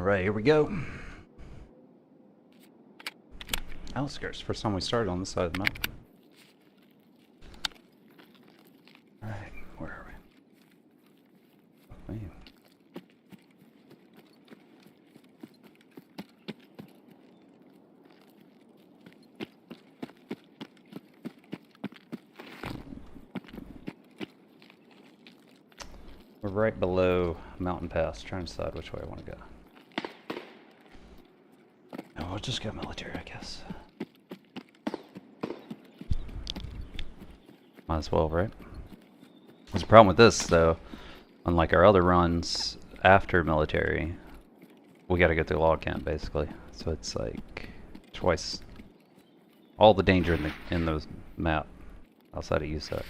Alright, here we go. Outskirts, first time we started on this side of the map. Alright, where are we? Man. We're right below Mountain Pass, trying to decide which way I want to go. Oh, we'll just go military, I guess. Might as well, right? There's a problem with this, though. Unlike our other runs after military, we gotta go through log camp, basically. So it's like twice all the danger in the map outside of USAC.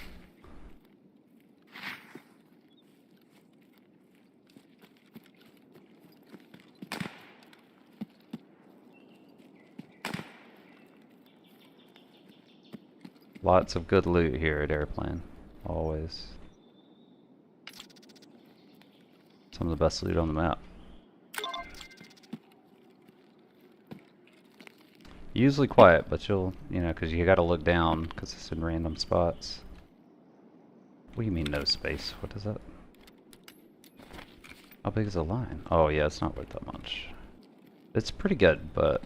Lots of good loot here at Airplane, always. Some of the best loot on the map. Usually quiet, but you'll, you know, because you gotta look down because it's in random spots. What do you mean no space? What is that? How big is the line? Oh yeah, it's not worth that much. It's pretty good, but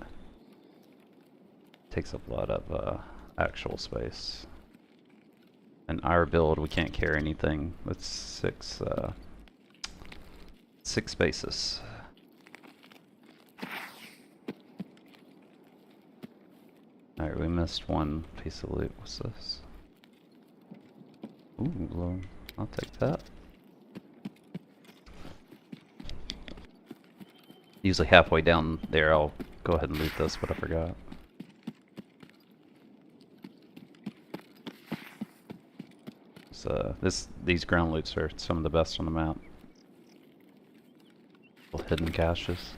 takes up a lot of actual space. And our build, we can't carry anything with six spaces. Alright, we missed one piece of loot. What's this? Ooh, well, I'll take that. Usually halfway down there I'll go ahead and loot this, but I forgot. So these ground loots are some of the best on the map. Little hidden caches.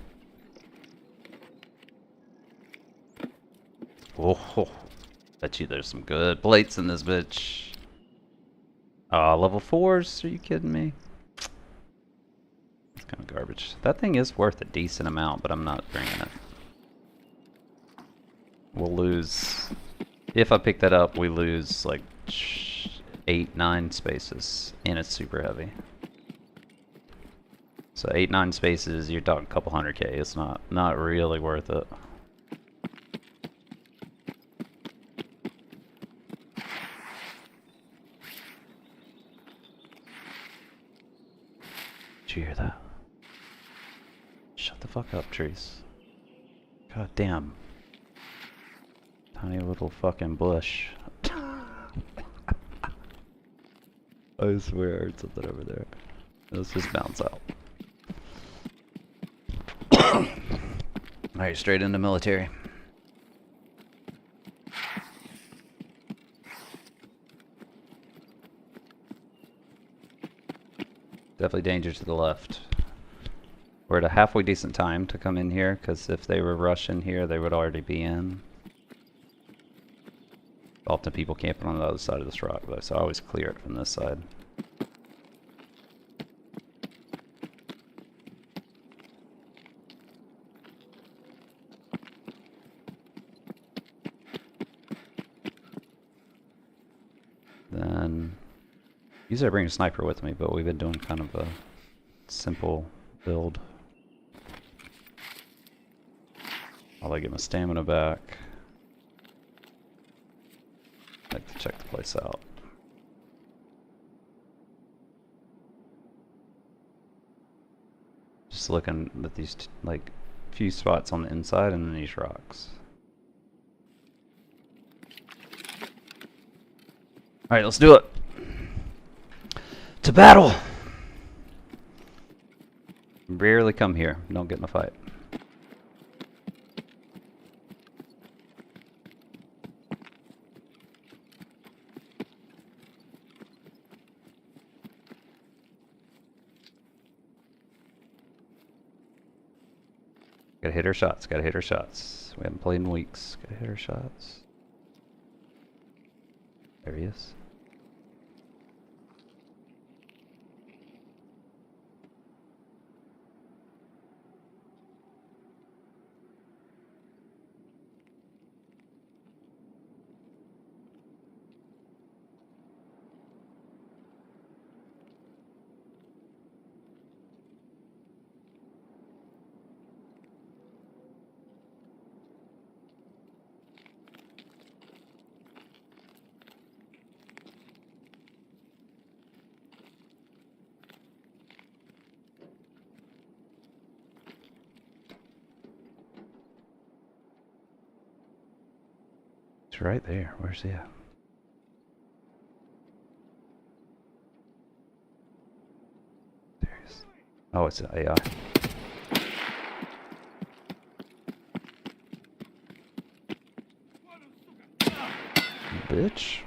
Oh, bet you there's some good plates in this bitch. Level 4s? Are you kidding me? It's kind of garbage. That thing is worth a decent amount, but I'm not bringing it. We'll lose... If I pick that up, we lose like 8-9 spaces, and it's super heavy. So 8-9 spaces, you're talking a couple 100K. It's not really worth it. Did you hear that? Shut the fuck up, trees. God damn. Tiny little fucking bush. I swear I heard something over there. Let's just bounce out. Alright, straight into military. Definitely danger to the left. We're at a halfway decent time to come in here, because if they were rushing here, they would already be in. Often people camping on the other side of this rock, though, so I always clear it from this side. Then, usually I bring a sniper with me, but we've been doing kind of a simple build. I'll get my stamina back. I like to check the place out. Just looking at these like few spots on the inside and then these rocks. Alright, let's do it. To battle! Rarely come here. Don't get in a fight. Gotta hit our shots, gotta hit our shots. We haven't played in weeks. Gotta hit our shots. There he is. It's right there. Where's he at? There he is. Oh, it's an AI. Bitch.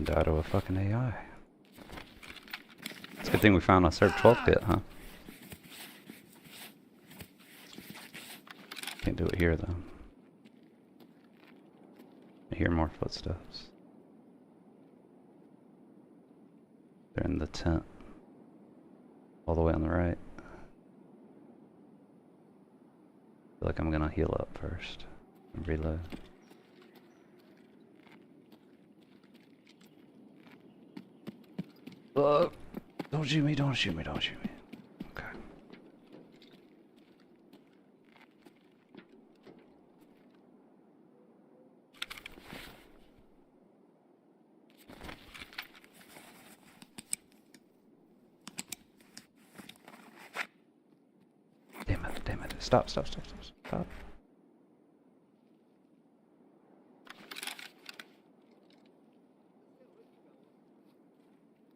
Died of a fucking AI. It's a good thing we found a Serp 12 kit, huh? Can't do it here though. I hear more footsteps. They're in the tent. All the way on the right. I feel like I'm gonna heal up first. And reload. Don't shoot me, don't shoot me, don't shoot me. Okay. Damn it, damn it. Stop, stop, stop, stop, stop.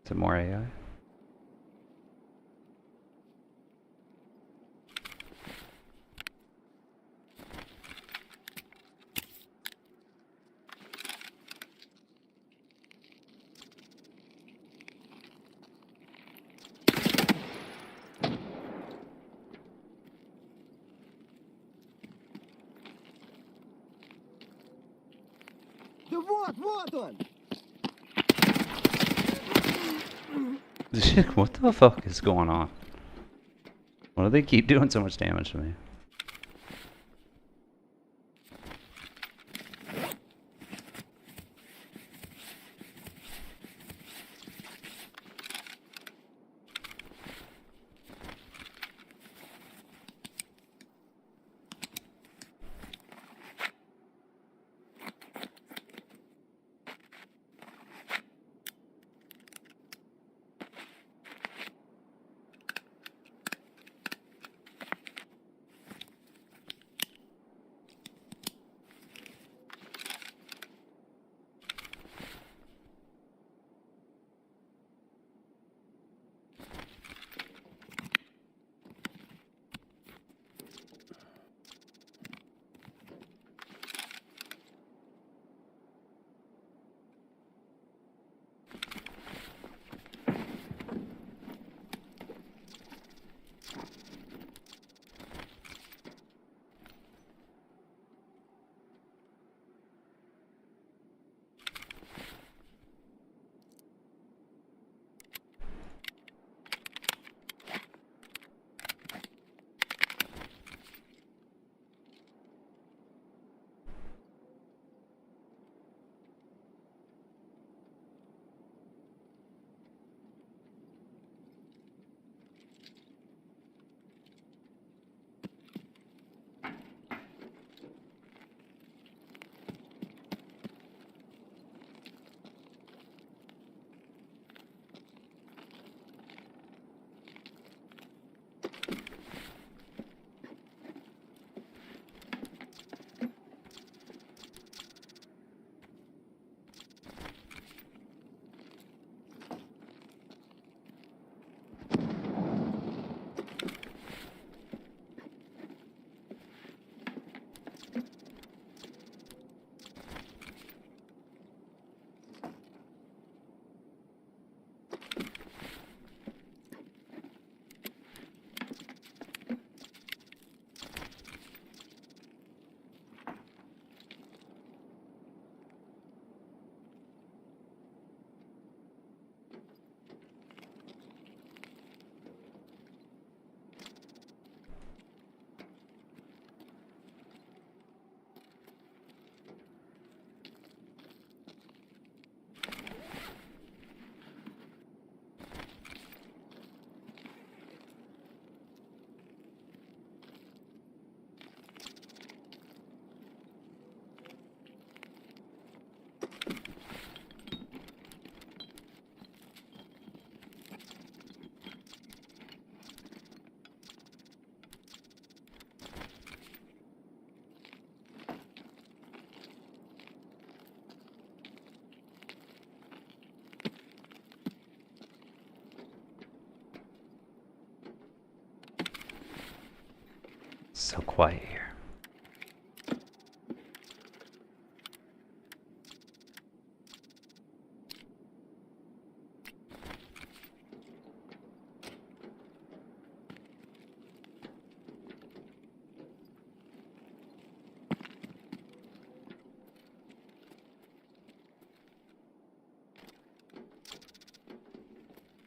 Is it more AI? Вот он! What the fuck is going on? Why do they keep doing so much damage to me? so quiet here.